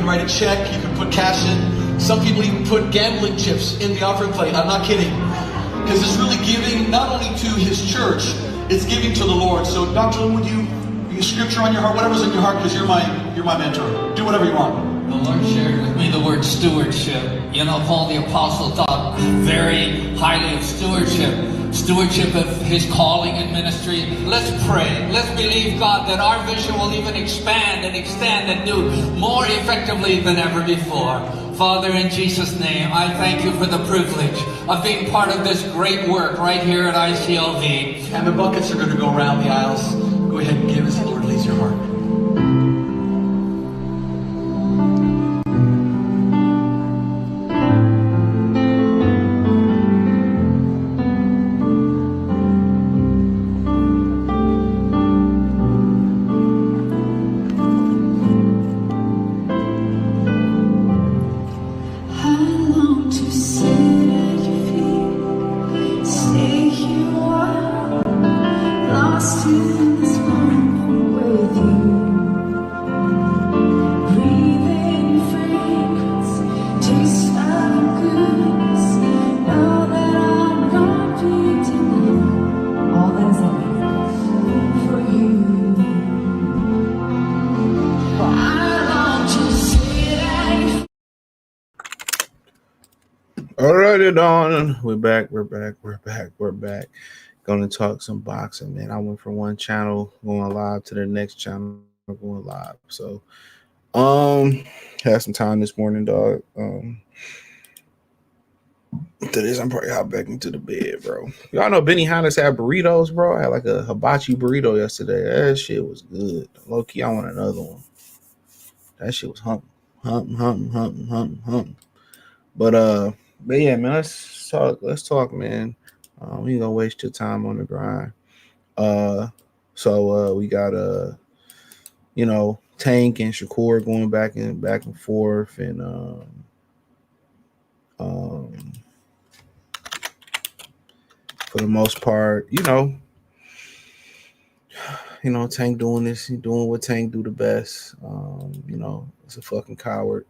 can write a check, you can put cash in. Some people even put gambling chips in the offering plate. I'm not kidding. Because it's really giving not only to his church, it's giving to the Lord. So Dr. Lynn, would you scripture on your heart, whatever's in your heart, because you're my mentor. Do whatever you want. The Lord shared with me the word stewardship. You know, Paul the Apostle thought very highly of stewardship. Stewardship of his calling and ministry. Let's pray. Let's believe God that our vision will even expand and extend and do more effectively than ever before. Father, in Jesus' name, I thank you for the privilege of being part of this great work right here at ICLV. And the buckets are going to go around the aisles. Go ahead and give as the Lord leads your heart. On. We're back. Gonna talk some boxing, man. I went from one channel going live to the next channel going live. So had some time this morning, dog. To this, I'm probably hop back into the bed, bro. Y'all know Benavidez had burritos, bro. I had like a hibachi burrito yesterday. That shit was good. Low key, I want another one. That shit was hump. But yeah, man, let's talk, man. We ain't gonna waste your time on the grind. So we got Tank and Shakur going back and forth, and for the most part, Tank doing this, he doing what Tank do the best. It's a fucking coward.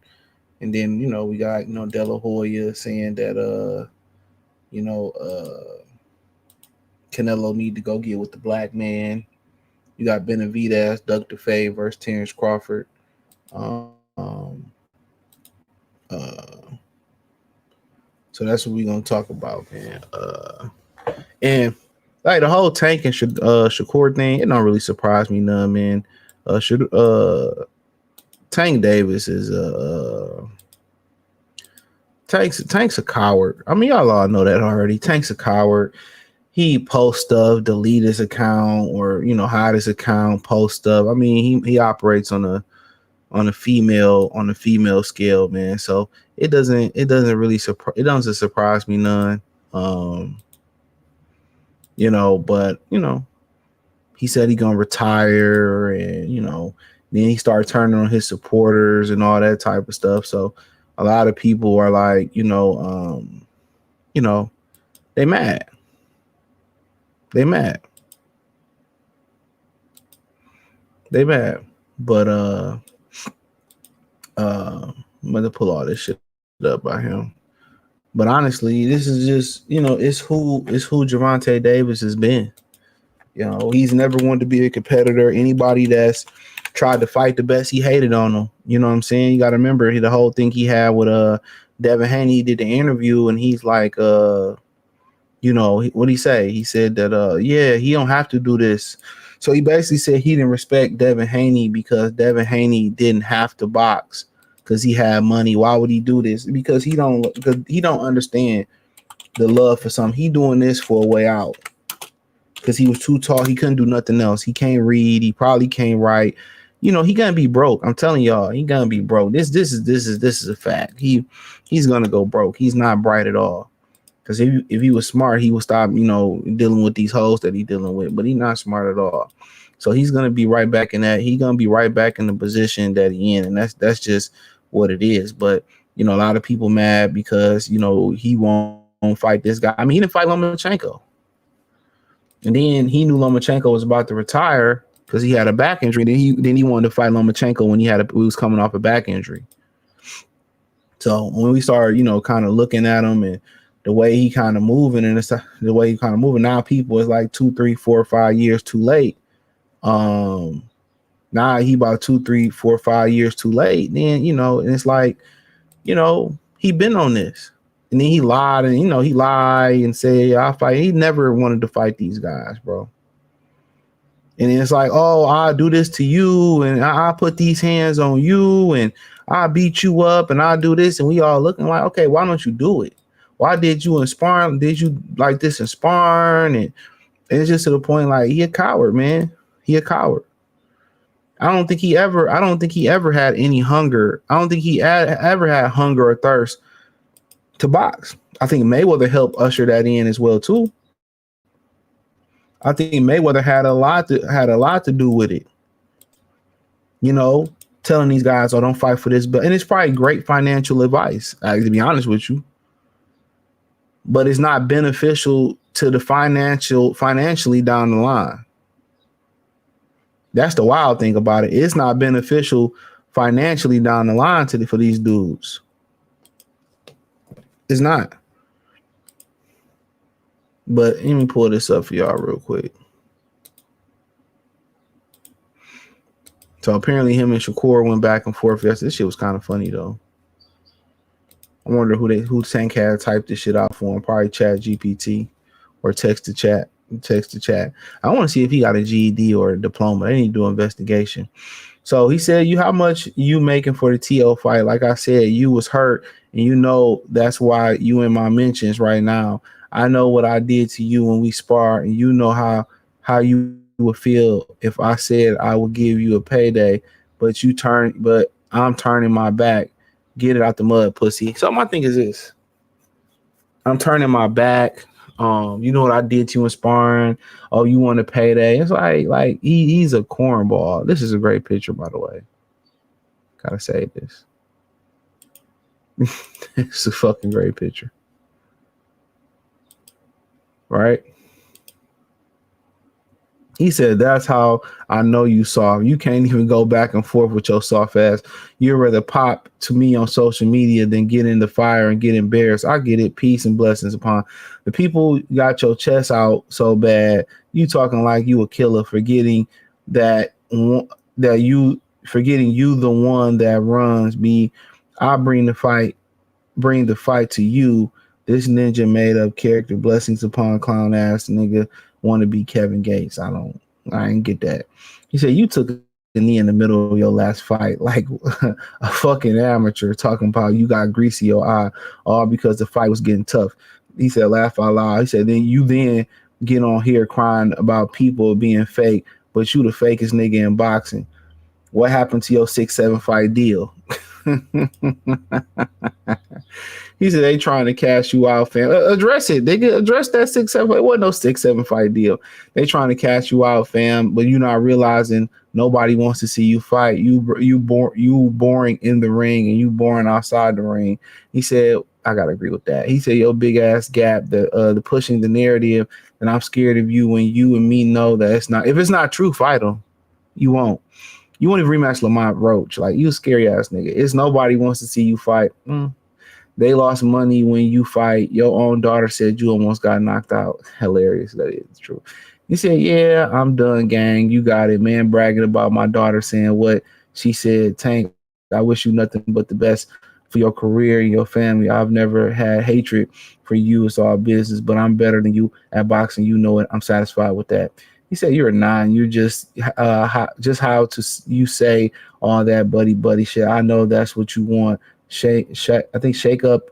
And then, we got, De La Hoya saying that, Canelo need to go get with the black man. You got Benavidez, Doug DeFay versus Terrence Crawford. So that's what we're going to talk about, man. And like the whole Tank and Shakur thing, it don't really surprise me none, man. Tank Davis is Tank's a coward. I mean, y'all all know that already. Tank's a coward. He posts stuff, delete his account, or hide his account, post stuff. I mean, he operates on a female scale, man. So it doesn't surprise me none. But he said he gonna retire, and then he started turning on his supporters and all that type of stuff. So a lot of people are like, they mad. They mad. But I'm gonna pull all this shit up by him. But honestly, this is just, it's who Gervonta Davis has been. He's never wanted to be a competitor. Anybody that's tried to fight the best, he hated on them. You know what I'm saying? You got to remember the whole thing he had with Devin Haney. He did the interview, and he's like, what'd he say? He said that, he don't have to do this. So he basically said he didn't respect Devin Haney because Devin Haney didn't have to box because he had money. Why would he do this? Because he don't understand the love for something. He doing this for a way out. Because he was too tall, he couldn't do nothing else. He can't read. He probably can't write. He gonna be broke. I'm telling y'all, he gonna be broke. This is a fact. He's gonna go broke. He's not bright at all. Because if he was smart, he would stop, dealing with these hoes that he's dealing with. But he's not smart at all. So he's gonna be right back in that. He's gonna be right back in the position that he in, and that's just what it is. But a lot of people mad because he won't fight this guy. I mean, he didn't fight Lomachenko. And then he knew Lomachenko was about to retire because he had a back injury. Then he wanted to fight Lomachenko when he was coming off a back injury. So when we started, kind of looking at him and the way he kind of moving and the way he kind of moving, now people is like 2, 3, 4, 5 years too late. Now he about 2, 3, 4, 5 years too late. Then, and it's like, he been on this. And then he lied and, he lied and said, I'll fight. He never wanted to fight these guys, bro. And it's like, oh, I'll do this to you and I'll put these hands on you and I'll beat you up and I'll do this. And we all looking like, okay, why don't you do it? Why did you inspire? Did you like this in sparring? And it's just to the point like he a coward, man. He a coward. I don't think he ever had any hunger. I don't think he ever had hunger or thirst to box. I think Mayweather helped usher that in as well too. I think Mayweather had a lot to do with it. Telling these guys, "Oh, don't fight for this," but and it's probably great financial advice, to be honest with you. But it's not beneficial to the financially down the line. That's the wild thing about it. It's not beneficial financially down the line for these dudes. It's not. But let me pull this up for y'all real quick. So apparently him and Shakur went back and forth. This shit was kind of funny though. I wonder who Tank had typed this shit out for him. Probably Chat GPT or text to chat. I want to see if he got a GED or a diploma. They need to do an investigation. So he said, how much you making for the TO fight? Like I said, you was hurt and that's why you in my mentions right now. I know what I did to you when we sparred, and you know how you would feel if I said I would give you a payday, but I'm turning my back. Get it out the mud, pussy. So my thing is this. I'm turning my back. You know what I did to you in sparring? Oh, you want a payday? It's like he's a cornball. This is a great picture, by the way. Gotta say this. It's a fucking great picture. Right? He said, that's how I know you soft. You can't even go back and forth with your soft ass. You'd rather pop to me on social media than get in the fire and get embarrassed. I get it. Peace and blessings upon the people. Got your chest out so bad. You talking like you a killer, forgetting you the one that runs me. I bring the fight to you. This ninja made up character. Blessings upon clown ass nigga. Want to be Kevin Gates. I ain't get that. He said, you took a knee in the middle of your last fight like a fucking amateur, talking about you got greasy your eye, all because the fight was getting tough. He said, laugh out loud. He said, then get on here crying about people being fake, but you the fakest nigga in boxing. What happened to your 6-7 fight deal? He said they trying to cash you out, fam. Address it. They could address that 6-7. It wasn't no 6-7 fight deal. They trying to cash you out, fam. But you're not realizing nobody wants to see you fight. You boring in the ring and you boring outside the ring. He said, I gotta agree with that. He said your big ass gap, the pushing the narrative, and I'm scared of you when you and me know that it's not. If it's not true, fight him. You won't. You won't even rematch Lamont Roach. Like, you a scary ass nigga. It's nobody wants to see you fight. They lost money when you fight. Your own daughter said you almost got knocked out. Hilarious. That is true. He said, yeah, I'm done, gang. You got it, man. Bragging about my daughter saying what she said. Tank, I wish you nothing but the best for your career and your family. I've never had hatred for you. It's all business, but I'm better than you at boxing. You know it. I'm satisfied with that. He said, you're a 9. You're just how you say all that buddy shit. I know that's what you want. Shake up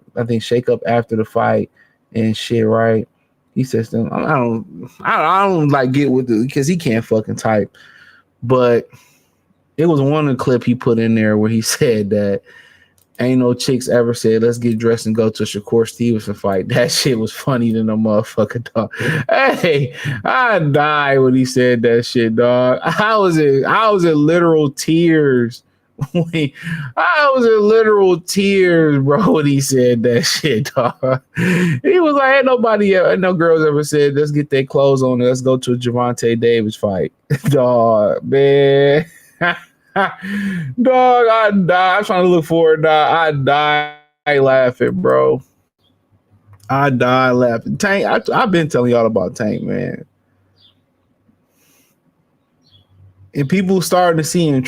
after the fight and shit, right? He says, I don't like get with it because he can't fucking type. But it was one clip he put in there where he said that ain't no chicks ever said, let's get dressed and go to a Shakur Stevenson fight. That shit was funny than a motherfucker, dog. Hey, I died when he said that shit, dog. I was in literal tears. I was in literal tears, bro, when he said that shit, dog. He was like, ain't no girls ever said, let's get their clothes on and let's go to a Gervonta Davis fight. Dog, man. Dog, I die. I'm trying to look for it, dog. I die laughing, bro. I die laughing. Tank, I've been telling y'all about Tank, man. And people starting to see in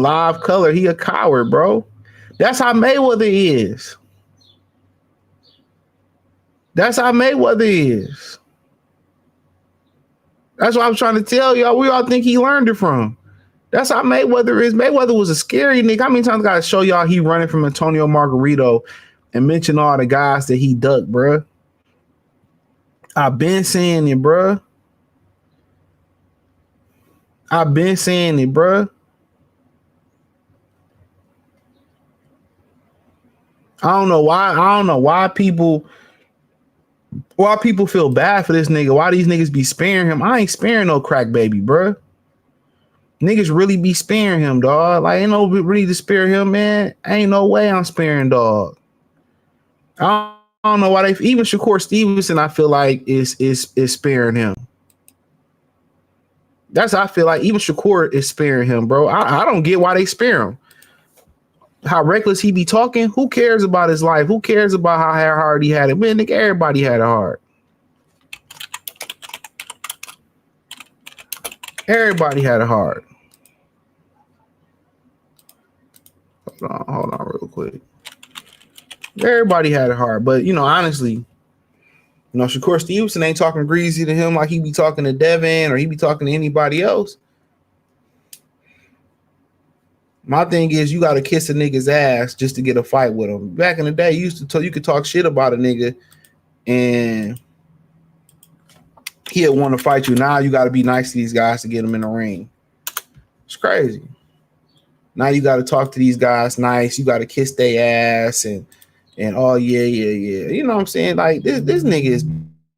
live color, he a coward, bro. That's how Mayweather is. That's how Mayweather is. That's what I'm trying to tell y'all. We all think he learned it from. That's how Mayweather is. Mayweather was a scary nigga. How many times I gotta show y'all he running from Antonio Margarito and mention all the guys that he ducked, bruh? I've been saying it, bruh. I've been saying it, bruh. I don't know why people feel bad for this nigga. Why these niggas be sparing him? I ain't sparing no crack baby, bruh. Niggas really be sparing him, dog. Like, ain't no really to spare him, man. Ain't no way I'm sparing, dog. I don't know why they even Shakur Stevenson, I feel like is sparing him. That's how I feel like even Shakur is sparing him, bro. I don't get why they spare him. How reckless he be talking. Who cares about his life? Who cares about how hard he had it? Man, nigga, everybody had it hard. Everybody had it hard. Hold on real quick. Everybody had it hard. But, you know, honestly, you know, Shakur Stevenson ain't talking greasy to him like he be talking to Devin or he be talking to anybody else. My thing is you got to kiss a nigga's ass just to get a fight with him. Back in the day, you could talk shit about a nigga and he'll want to fight you. Now you got to be nice to these guys to get them in the ring. It's crazy. Now you got to talk to these guys nice. You got to kiss their ass and oh yeah. You know what I'm saying? Like this nigga is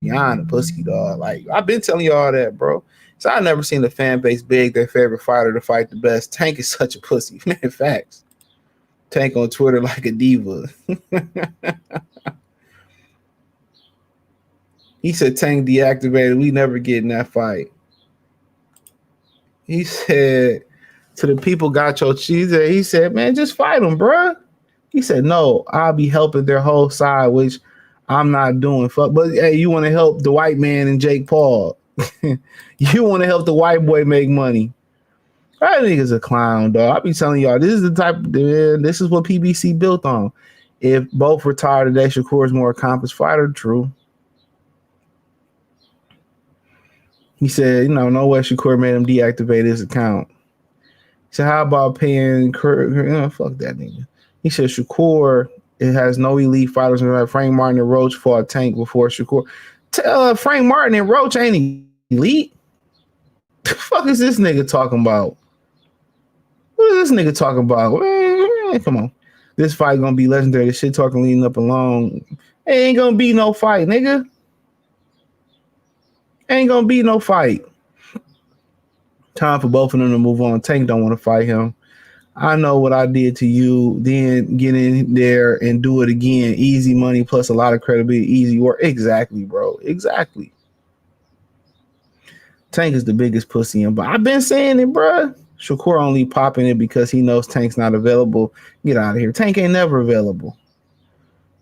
beyond a pussy, dog. Like I've been telling y'all that, bro. So I never seen the fan base beg their favorite fighter to fight the best. Tank is such a pussy, man. Facts. Tank on Twitter like a diva. He said Tank deactivated. We never get in that fight. He said to the people got your cheese. He said, man, just fight them, bro. He said, no, I'll be helping their whole side, which I'm not doing. Fuck, but hey, you want to help the white man and Jake Paul. You want to help the white boy make money. That nigga's a clown, dog. I be telling y'all, this is the type of, this is what PBC built on. If both retire today, Shakur is more accomplished fighter. True. He said, you know, no way Shakur made him deactivate his account. He said, how about paying fuck that nigga. He said Shakur, it has no elite fighters. Frank Martin and Roach fought Tank before Shakur. Frank Martin and Roach ain't elite. The fuck is this nigga talking about? What is this nigga talking about? Man, come on. This fight gonna be legendary. The shit talking leading up along. It ain't gonna be no fight, nigga. Ain't gonna be no fight. Time for both of them to move on. Tank don't want to fight him. I know what I did to you. Then get in there and do it again. Easy money plus a lot of credibility. Easy work. Exactly, bro. Exactly. Tank is the biggest pussy in, but I've been saying it, bro. Shakur only popping it because he knows Tank's not available. Get out of here. Tank ain't never available.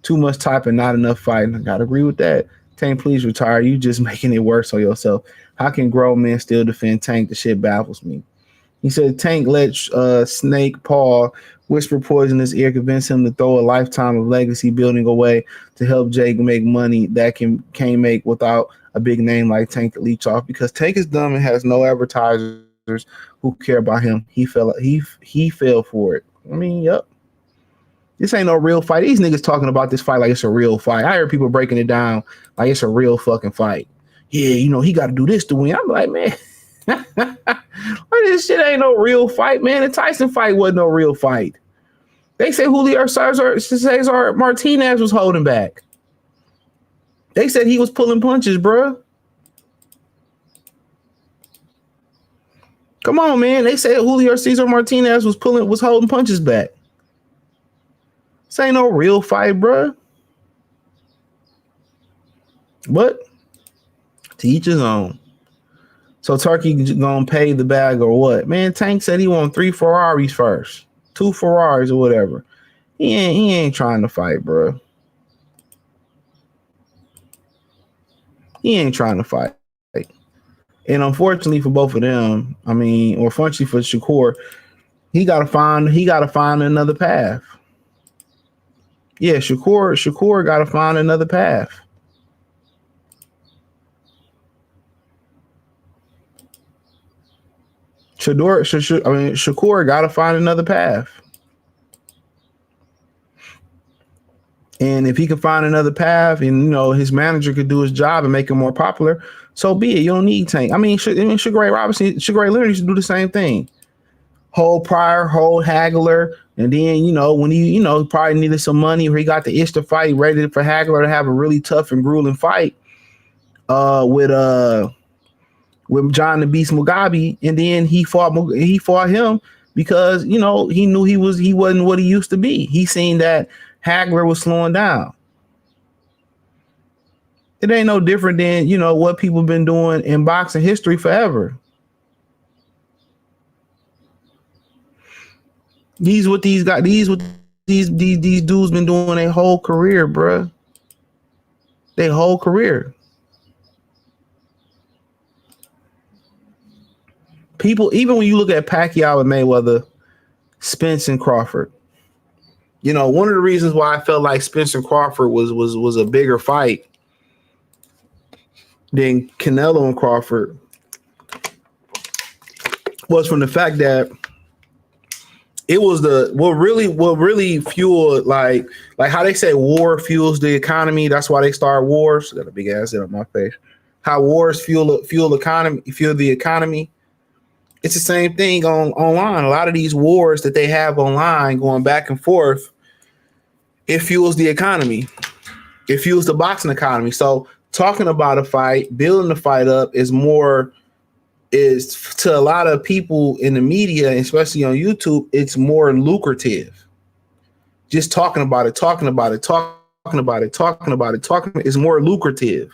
Too much typing, not enough fighting. I gotta agree with that. Tank, please retire. You just making it worse on yourself. How can grown men still defend Tank? The shit baffles me. He said Tank let Snake Paul whisper poison in his ear, convince him to throw a lifetime of legacy building away to help Jake make money that can't make without a big name like Tank to leech off, because Tank is dumb and has no advertisers who care about him. He fell for it. I mean, yep. This ain't no real fight. These niggas talking about this fight like it's a real fight. I heard people breaking it down like it's a real fucking fight. Yeah, you know, he got to do this to win. I'm like, man, this shit ain't no real fight, man. The Tyson fight wasn't no real fight. They say Julio Cesar Martinez was holding back. They said he was pulling punches, bro. Come on, man. They said Julio Cesar Martinez was holding punches back. This ain't no real fight, bro. But to each his own. So Turkey gonna pay the bag or what? Man, Tank said he won 3 Ferraris first, 2 Ferraris or whatever. He ain't trying to fight, bro. He ain't trying to fight. And unfortunately for both of them, I mean, or fortunately for Shakur, he gotta find another path. Yeah, Shakur gotta find another path. Shakur gotta find another path. And if he can find another path and, you know, his manager could do his job and make him more popular, so be it. You don't need Tank. I mean, Sugar Ray Leonard used to do the same thing. Hold Pryor, hold Hagler. And then, you know, when he, you know, probably needed some money or he got the itch to fight, ready for Hagler to have a really tough and grueling fight with John the Beast Mugabe. And then he fought him because, you know, he knew he wasn't what he used to be. He seen that Hagler was slowing down. It ain't no different than, you know, what people been doing in boxing history forever. These dudes been doing their whole career, bruh. Their whole career. People, even when you look at Pacquiao and Mayweather, Spence and Crawford, you know, one of the reasons why I felt like Spence and Crawford was a bigger fight than Canelo and Crawford was from the fact that it was what really fueled like how they say war fuels the economy. That's why they start wars. Got a big ass hit on my face. How wars fuel the economy. It's the same thing online. A lot of these wars that they have online going back and forth, it fuels the economy. It fuels the boxing economy. So talking about a fight, building the fight up is to a lot of people in the media, especially on YouTube, it's more lucrative. Just talking about it is more lucrative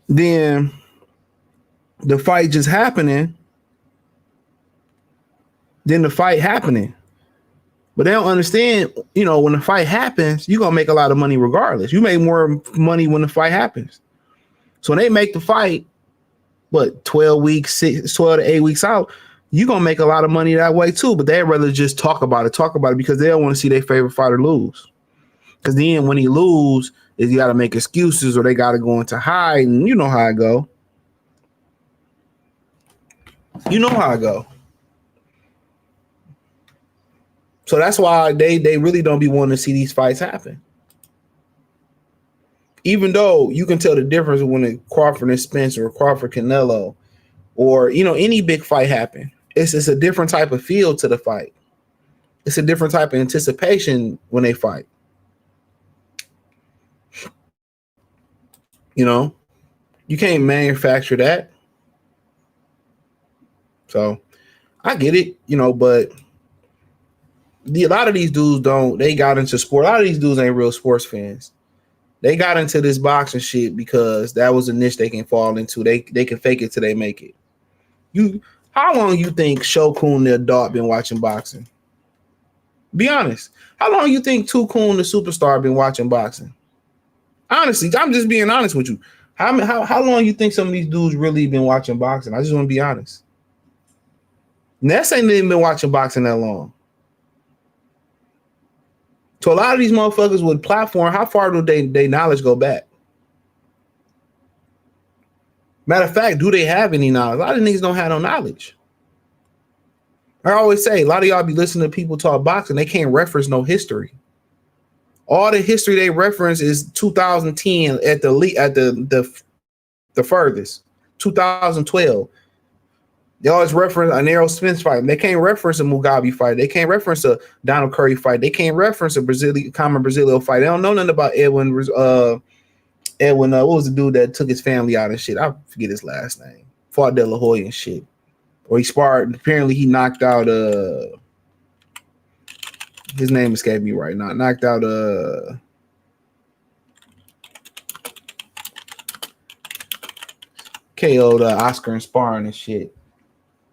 than the fight just happening, But they don't understand, you know, when the fight happens, you're going to make a lot of money regardless. You make more money when the fight happens. So when they make the fight, 12 to 8 weeks out, you're going to make a lot of money that way too. But they'd rather just talk about it because they don't want to see their favorite fighter lose. Because then when he lose, you got to make excuses or they got to go into hide. And you know how I go. So that's why they really don't be wanting to see these fights happen. Even though you can tell the difference when Crawford and Spence or Crawford Canelo or, you know, any big fight happen. It's a different type of feel to the fight. It's a different type of anticipation when they fight. You know, you can't manufacture that. So I get it, you know, but a lot of these dudes they got into sport. A lot of these dudes ain't real sports fans. They got into this boxing shit because that was a niche they can fall into. They can fake it till they make it. How long you think Shakur the adult been watching boxing? Be honest. How long you think Tukun the superstar been watching boxing? Honestly, I'm just being honest with you. How long you think some of these dudes really been watching boxing? I just want to be honest. Ness ain't even been watching boxing that long. So a lot of these motherfuckers with platform, how far do they knowledge go back? Matter of fact, do they have any knowledge? A lot of niggas don't have no knowledge. I always say, a lot of y'all be listening to people talk boxing, they can't reference no history. All the history they reference is 2010 at the furthest, 2012. They always reference an Errol Spence fight. They can't reference a Mugabe fight. They can't reference a Donald Curry fight. They can't reference a common Brazilian fight. They don't know nothing about Edwin. What was the dude that took his family out and shit? I forget his last name. Fought De La Hoya and shit. Or he sparred. Apparently he knocked out his name escaped me right now. Knocked out KO'd Oscar and sparring and shit.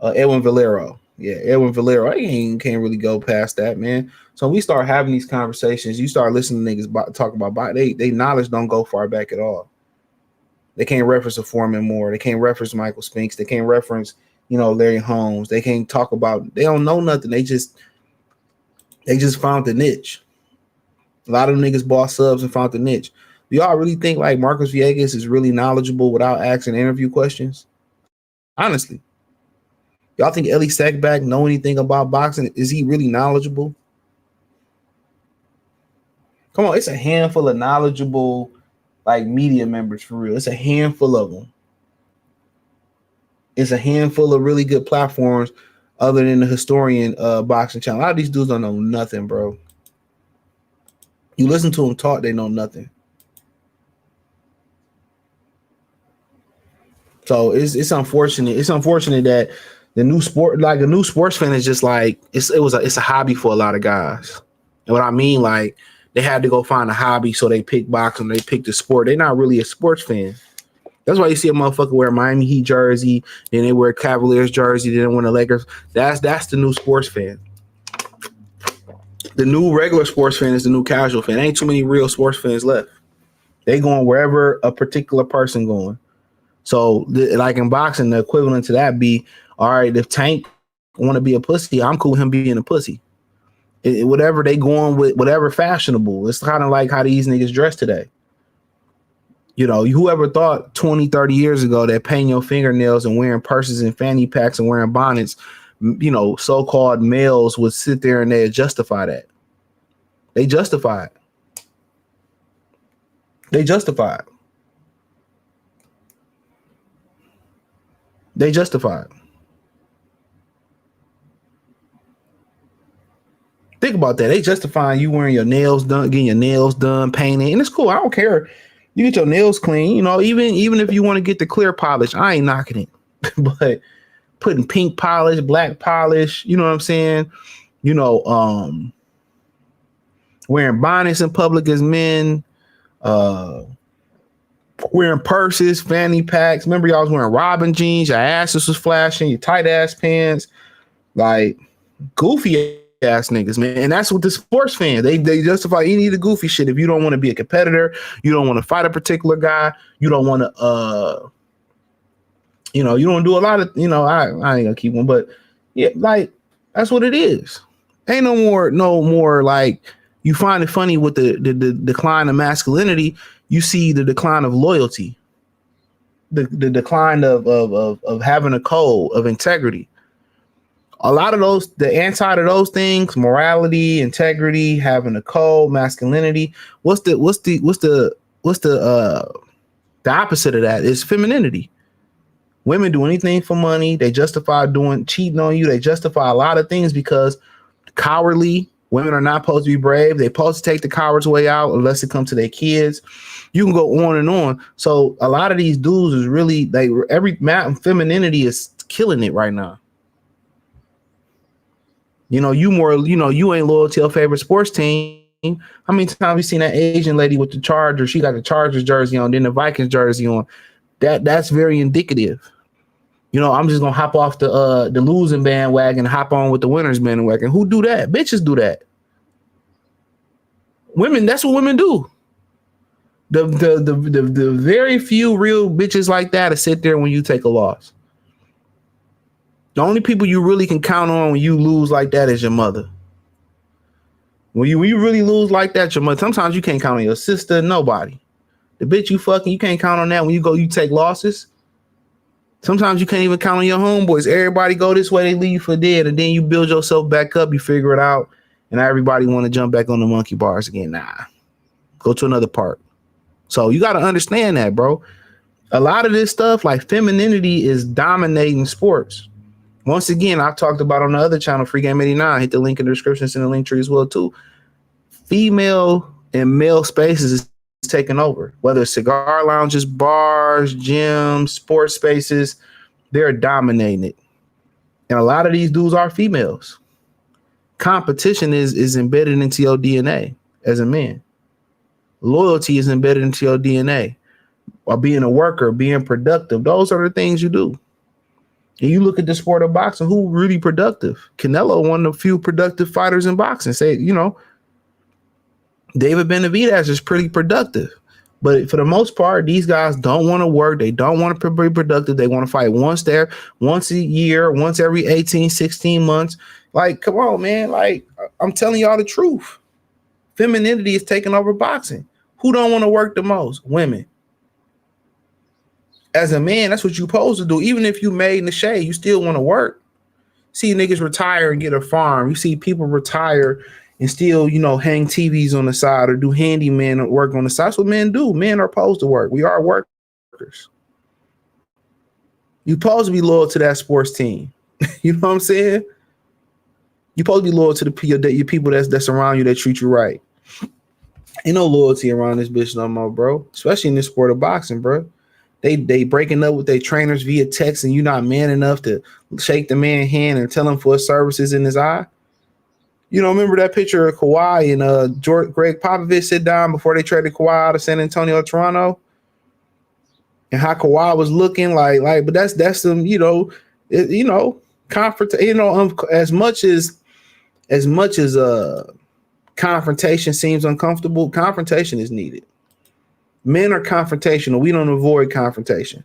Edwin Valero. Yeah, Edwin Valero. He can't really go past that, man. So we start having these conversations. You start listening to niggas talk about they knowledge don't go far back at all. They can't reference a Foreman Moore. They can't reference Michael Spinks. They can't reference, Larry Holmes. They can't talk about. They don't know nothing. They just found the niche. A lot of them niggas bought subs and found the niche. Do y'all really think like Marcus Villegas is really knowledgeable without asking interview questions? Honestly. Y'all think Ellie Sackback know anything about boxing? Is he really knowledgeable? Come on, it's a handful of knowledgeable like media members for real. It's a handful of them. It's a handful of really good platforms other than the historian boxing channel. A lot of these dudes don't know nothing, bro. You listen to them talk, they know nothing. So it's unfortunate. It's unfortunate that the new sport, like a new sports fan, is just like it's a hobby for a lot of guys. And what I mean, like they had to go find a hobby, so they pick boxing, they pick the sport. They're not really a sports fan. That's why you see a motherfucker wear a Miami Heat jersey, then they wear a Cavaliers jersey, then they win the Lakers. That's the new sports fan. The new regular sports fan is the new casual fan. Ain't too many real sports fans left. They going wherever a particular person going. So, like in boxing, the equivalent to that be, all right, if Tank want to be a pussy, I'm cool with him being a pussy. Whatever they going with, whatever fashionable. It's kind of like how these niggas dress today. Whoever thought 20, 30 years ago that painting your fingernails and wearing purses and fanny packs and wearing bonnets, so-called males would sit there and they justify that. They justify it. They justify it. They justify it. Think about that. They justifying you wearing your nails done, getting your nails done, painting, and it's cool. I don't care. You get your nails clean, even if you want to get the clear polish, I ain't knocking it. But putting pink polish, black polish, you know what I'm saying? Wearing bonnets in public as men, wearing purses, fanny packs. Remember y'all was wearing Robin jeans, your asses was flashing, your tight ass pants, like goofy ass niggas, man. And that's what the sports fans, they justify any of the goofy shit. If you don't want to be a competitor, you don't want to fight a particular guy, you don't want to you don't do a lot of, I ain't gonna keep one, but yeah, like that's what it is. Ain't no more like you find it funny with the decline of masculinity, you see the decline of loyalty, the decline of having a code of integrity. A lot of those, the anti to those things, morality, integrity, having a code, masculinity. What's the opposite of that is femininity. Women do anything for money. They justify cheating on you. They justify a lot of things because cowardly. Women are not supposed to be brave. They're supposed to take the coward's way out unless it comes to their kids. You can go on and on. So a lot of these dudes is really like femininity is killing it right now. You ain't loyal to your favorite sports team. How many times you seen that Asian lady with the Chargers? She got the Chargers jersey on, then the Vikings jersey on. That's very indicative. I'm just gonna hop off the losing bandwagon and hop on with the winners bandwagon. Who do that? Bitches do that. Women, that's what women do. The very few real bitches like that to sit there when you take a loss. The only people you really can count on when you lose like that is your mother. When you really lose like that, your mother. Sometimes you can't count on your sister, nobody. The bitch you fucking, you can't count on that. When you take losses. Sometimes you can't even count on your homeboys. Everybody go this way, they leave you for dead, and then you build yourself back up, you figure it out, and now everybody want to jump back on the monkey bars again. Nah, go to another park. So you got to understand that, bro. A lot of this stuff, like femininity, is dominating sports. Once again, I talked about on the other channel, Free Game 89. Hit the link in the description, it's in the link tree as well too. Female and male spaces is taking over. Whether it's cigar lounges, bars, gyms, sports spaces, they're dominating it. And a lot of these dudes are females. Competition is embedded into your DNA as a man. Loyalty is embedded into your DNA. or being a worker, being productive. Those are the things you do. And you look at the sport of boxing, who really productive? Canelo, one of the few productive fighters in boxing. Say, David Benavidez is pretty productive. But for the most part, these guys don't want to work. They don't want to be productive. They want to fight once a year, once every 18, 16 months. Like, come on, man. Like, I'm telling y'all the truth. Femininity is taking over boxing. Who don't want to work the most? Women. As a man, that's what you're supposed to do. Even if you made in the shade, you still want to work. See niggas retire and get a farm. You see people retire and still, hang TVs on the side or do handyman work on the side. That's what men do. Men are supposed to work. We are workers. You're supposed to be loyal to that sports team. You know what I'm saying? You're supposed to be loyal to your people that's around you that treat you right. Ain't no loyalty around this bitch no more, bro. Especially in this sport of boxing, bro. They breaking up with their trainers via text, and you're not man enough to shake the man's hand and tell him for his services in his eye. Remember that picture of Kawhi and Greg Popovich sit down before they traded Kawhi out of San Antonio, Toronto, and how Kawhi was looking like. But that's some confront. As much as confrontation seems uncomfortable, confrontation is needed. Men are confrontational. We don't avoid confrontation.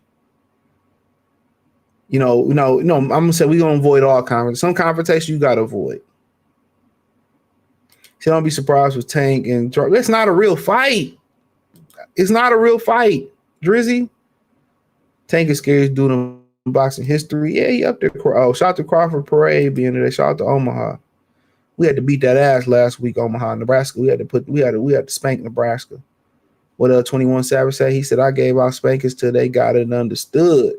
I'm gonna say we don't avoid all confrontation. Some confrontation you gotta avoid. So don't be surprised with Tank and it's not a real fight. It's not a real fight, Drizzy. Tank is scariest dude in boxing history. Yeah, he up there. Oh, shout out to Crawford Parade being there. Shout out to Omaha. We had to beat that ass last week, Omaha, Nebraska. We had to spank Nebraska. What 21 Savage say? He said, I gave out spankings till they got it and understood.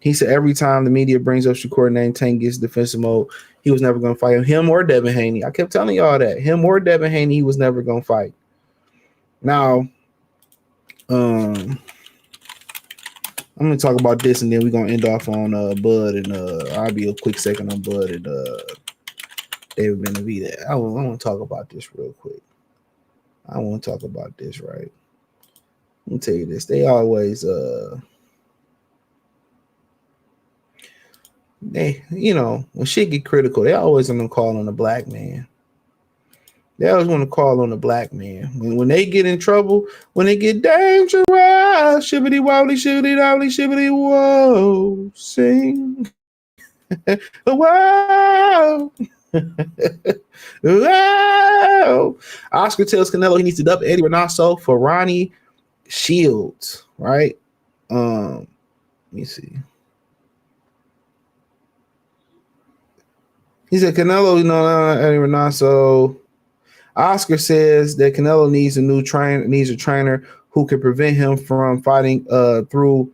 He said every time the media brings up Shakur name, Tank gets defensive mode. He was never going to fight him or Devin Haney. I kept telling y'all that. Him or Devin Haney, he was never going to fight. Now, I'm going to talk about this, and then we're going to end off on Bud, and I'll be a quick second on Bud and David Benavidez. I want to talk about this real quick. I want to talk about this, right? Let me tell you this. They always, when shit get critical, they always want to call on the black man. They always want to call on the black man. When they get in trouble, when they get dangerous, shibbity wobbly, shibbity wobbly, shibbity whoa, sing. Wow. Wow. Oscar tells Canelo he needs to dub Eddie Renasso for Ronnie Shields, right? Let me see. He said Canelo, Eddie Renasso. Oscar says that Canelo needs a trainer who can prevent him from fighting who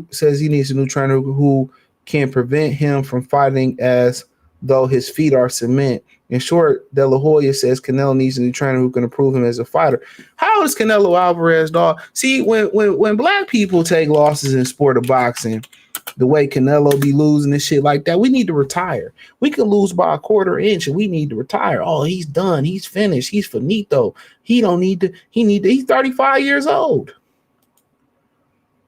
says he needs a new trainer who can prevent him from fighting as though his feet are cement. In short, De La Hoya says Canelo needs a new trainer who can improve him as a fighter. How is Canelo Alvarez, dog? See, when black people take losses in sport of boxing, the way Canelo be losing and shit like that, we need to retire. We could lose by a quarter inch and we need to retire. Oh, he's done. He's finished. He's finito. He's 35 years old.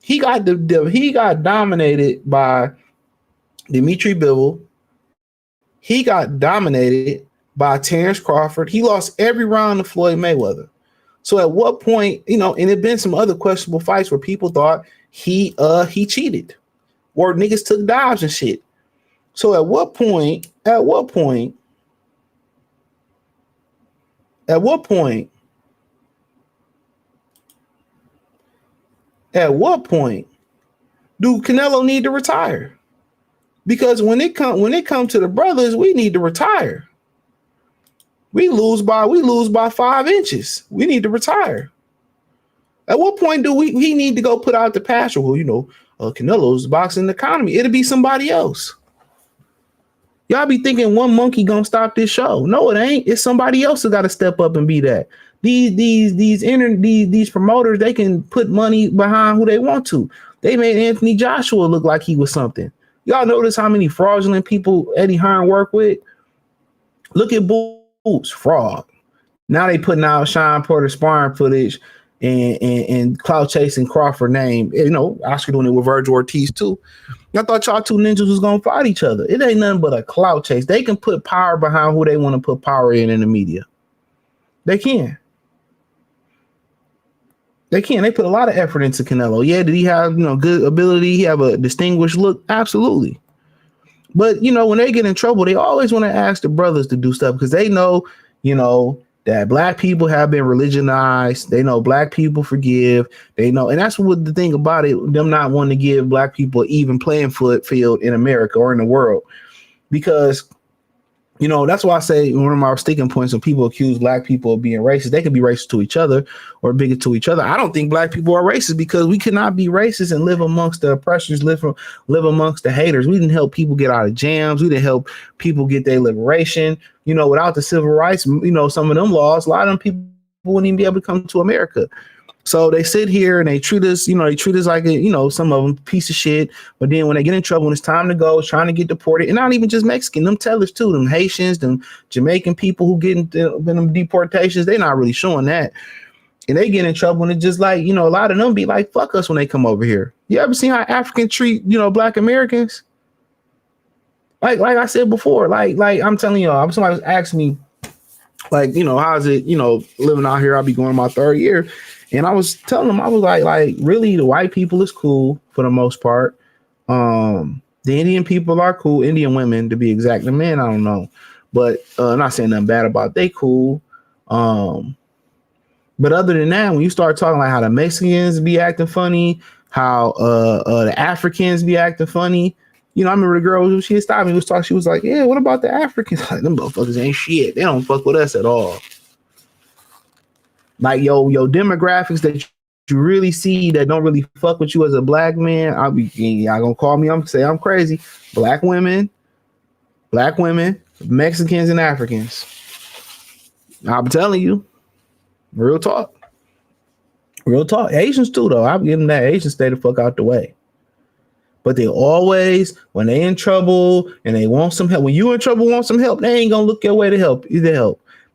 He got dominated by Dimitri Bivol. He got dominated by Terrence Crawford. He lost every round to Floyd Mayweather. So at what point, and there've been some other questionable fights where people thought he cheated or niggas took dives and shit. So at what point do Canelo need to retire? Because when it come to the brothers, we need to retire. We lose by 5 inches. We need to retire. At what point do he need to go put out the pasture? Well, Canelo's boxing economy. It'll be somebody else. Y'all be thinking one monkey gonna stop this show. No, it ain't. It's somebody else who got to step up and be that. These promoters, they can put money behind who they want to. They made Anthony Joshua look like he was something. Y'all notice how many fraudulent people Eddie Hearn worked with? Look at Boots, fraud. Now they putting out Sean Porter sparring footage and clout chasing Crawford name. You know, Oscar doing it with Virgil Ortiz too. I thought y'all two ninjas was gonna fight each other. It ain't nothing but a clout chase. They can put power behind who they want to put power in the media. They can. They can. They put a lot of effort into Canelo. Yeah, did he have good ability? He have a distinguished look? Absolutely. But when they get in trouble, they always want to ask the brothers to do stuff because they know, that black people have been religionized. They know black people forgive. They know, and that's what the thing about it, them not wanting to give black people even playing field in America or in the world. Because, that's why I say one of my sticking points when people accuse black people of being racist, they can be racist to each other or bigot to each other. I don't think black people are racist because we cannot be racist and live amongst the oppressors, live amongst the haters. We didn't help people get out of jams. We didn't help people get their liberation. Without the civil rights, some of them laws, a lot of them people wouldn't even be able to come to America. So they sit here and they treat us, like, some of them piece of shit. But then when they get in trouble, when it's time to go, trying to get deported, and not even just Mexican, them tellers too, them Haitians, them Jamaican people who get in them deportations, they're not really showing that. And they get in trouble and it's just like, a lot of them be like, fuck us when they come over here. You ever seen how Africans treat, black Americans? Like I said before, like I'm telling y'all, somebody was asking me, like, how's it, living out here? I'll be going my third year. And I was telling them, I was like, really, the white people is cool for the most part. The Indian people are cool. Indian women, to be exact. The men, I don't know. But I'm not saying nothing bad about it. They cool. But other than that, when you start talking like how the Mexicans be acting funny, how the Africans be acting funny, I remember the girl, she stopped me, she was like, yeah, what about the Africans? Like, them motherfuckers ain't shit. They don't fuck with us at all. Like, yo demographics that you really see that don't really fuck with you as a black man, y'all gonna call me, I'm gonna say I'm crazy. Black women, Mexicans, and Africans. I'm telling you, real talk. Asians too, though. I'm giving that. Asians stay the fuck out the way. But they always, when they in trouble and they want some help, when you in trouble, want some help, they ain't gonna look your way to help.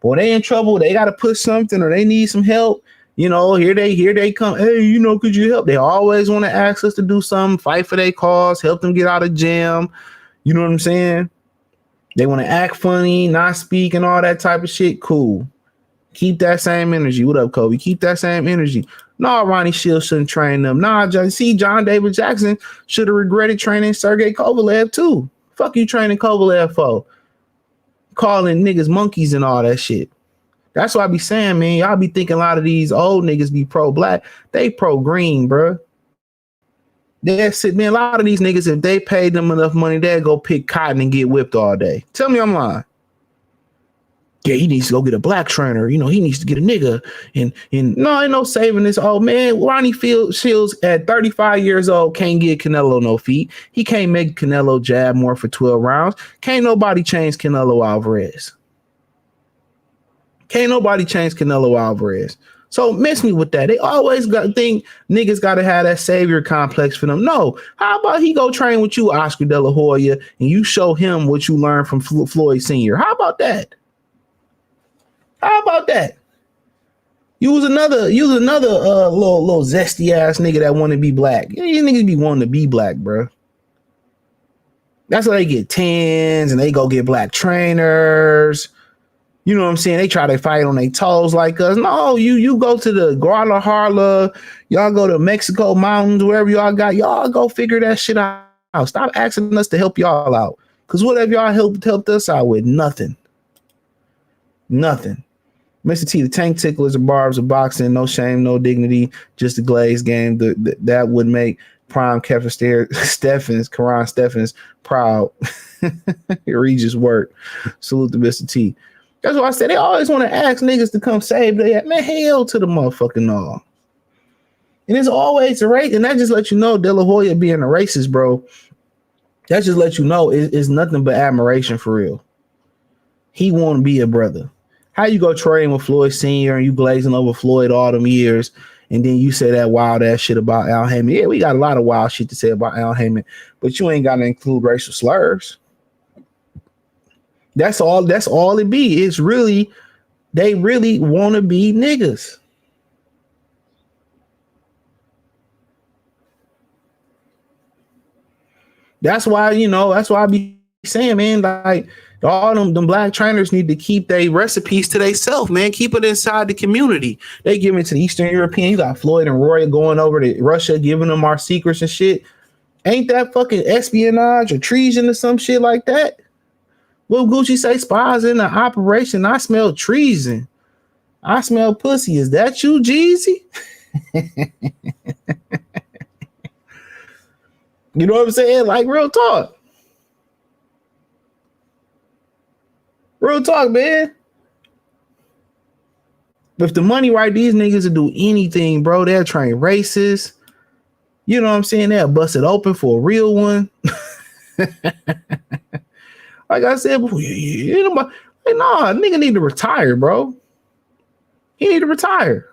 But when they in trouble, they gotta push something or they need some help. Here they come. Hey, could you help? They always want to ask us to do something, fight for their cause, help them get out of jam. You know what I'm saying? They want to act funny, not speak, and all that type of shit. Cool. Keep that same energy. What up, Kobe? Keep that same energy. No, Ronnie Shields shouldn't train them. Nah, John David Jackson should have regretted training Sergey Kovalev too. Fuck you training Kovalev for? Calling niggas monkeys and all that shit. That's what I be saying, man. Y'all be thinking a lot of these old niggas be pro-black. They pro-green, bro. That's it, man. A lot of these niggas, if they paid them enough money, they'd go pick cotton and get whipped all day. Tell me I'm lying. Yeah, he needs to go get a black trainer. He needs to get a nigga. And no, ain't no saving this old man. Ronnie Shields at 35 years old can't get Canelo no feet. He can't make Canelo jab more for 12 rounds. Can't nobody change Canelo Alvarez. So miss me with that. They always think niggas got to have that savior complex for them. No. How about he go train with you, Oscar De La Hoya, and you show him what you learned from Floyd Sr.? How about that? You was another little zesty ass nigga that want to be black. You niggas be wanting to be black, bro. That's why they get tans and they go get black trainers. You know what I'm saying? They try to fight on their toes like us. No, you go to the Guadalajara, y'all go to Mexico mountains, wherever y'all go figure that shit out. Stop asking us to help y'all out. Because what have y'all helped us out with? Nothing. Mr. T, the tank ticklers and barbs of boxing, no shame, no dignity, just a glazed game. That would make prime Karan Steffens proud. Regis work. Salute to Mr. T. That's what I said. They always want to ask niggas to come save their man. Hell to the motherfucking all. And it's always a race. And that just lets you know De La Hoya being a racist, bro. That just lets you know it's nothing but admiration for real. He want to be a brother. How you go train with Floyd Sr. and you glazing over Floyd all them years, and then you say that wild ass shit about Al Heyman? Yeah, we got a lot of wild shit to say about Al Heyman, but you ain't got to include racial slurs. That's all it be. It's really, they really want to be niggas. That's why, that's why I be saying, man, like all them black trainers need to keep their recipes to themselves, man. Keep it inside the community. They give it to the Eastern European. You got Floyd and Roy going over to Russia, giving them our secrets and shit. Ain't that fucking espionage or treason or some shit like that? Will Gucci say spies in the operation? I smell treason. I smell pussy. Is that you, Jeezy? You know what I'm saying? Like, real talk. Real talk, man. If the money right, these niggas will do anything, bro. They'll train races. You know what I'm saying? They'll bust it open for a real one. Like I said before, nigga need to retire, bro. He need to retire.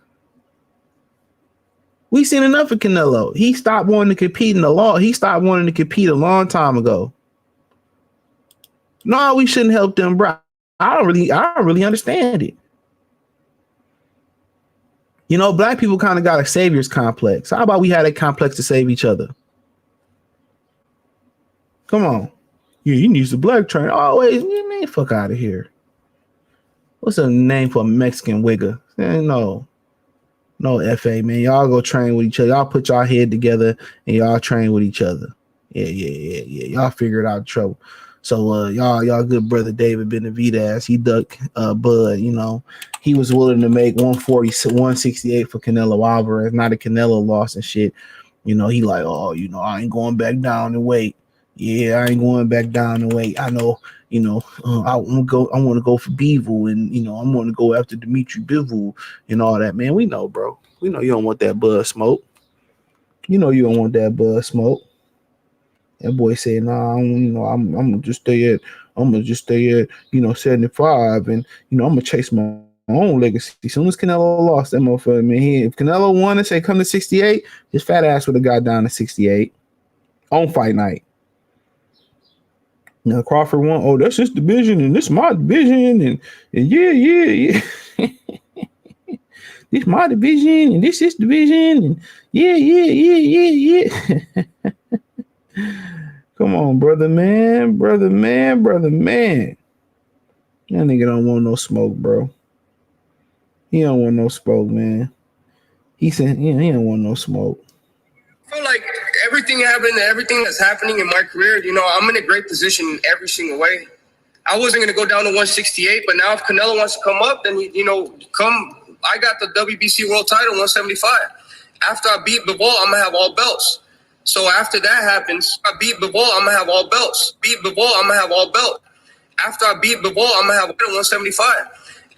We seen enough of Canelo. He stopped wanting to compete in the law. He stopped wanting to compete a long time ago. No, we shouldn't help them, bro. I don't really understand it. Black people kind of got a savior's complex. How about we had a complex to save each other? Come on. Yeah, he needs a black trainer. Always, man, fuck out of here. What's a name for a Mexican wigger? No, FA, man. Y'all go train with each other. Y'all put y'all head together and y'all train with each other. Yeah. Y'all figure it out the trouble. So y'all good brother David Benavidez, he ducked Bud, he was willing to make 140, 168 for Canelo Alvarez, not a Canelo loss and shit. He like, I ain't going back down and wait. Yeah, I ain't going back down and wait. I know, I want to go for Bivol, and I'm going to go after Dimitri Bivol and all that, man. We know, bro. We know you don't want that Bud smoke. You don't want that Bud smoke. That boy said, nah, I'm gonna just stay at 75, and I'm gonna chase my own legacy. As soon as Canelo lost, that motherfucker, man, if Canelo won and say come to 68, his fat ass would have got down to 68 on fight night. Now Crawford won. Oh, that's his division, and this my division, and yeah. This my division, and this his division, and yeah. Come on, brother man. That nigga don't want no smoke, bro. He don't want no smoke, man. He said, he don't want no smoke. I feel like everything that's happening in my career, I'm in a great position in every single way. I wasn't going to go down to 168, but now if Canelo wants to come up, then, I got the WBC world title, 175. After I beat Bivol, I'm going to have all belts. So after that happens, I beat Bivol, I'm going to have all belts. After I beat Bivol, I'm going to have 175.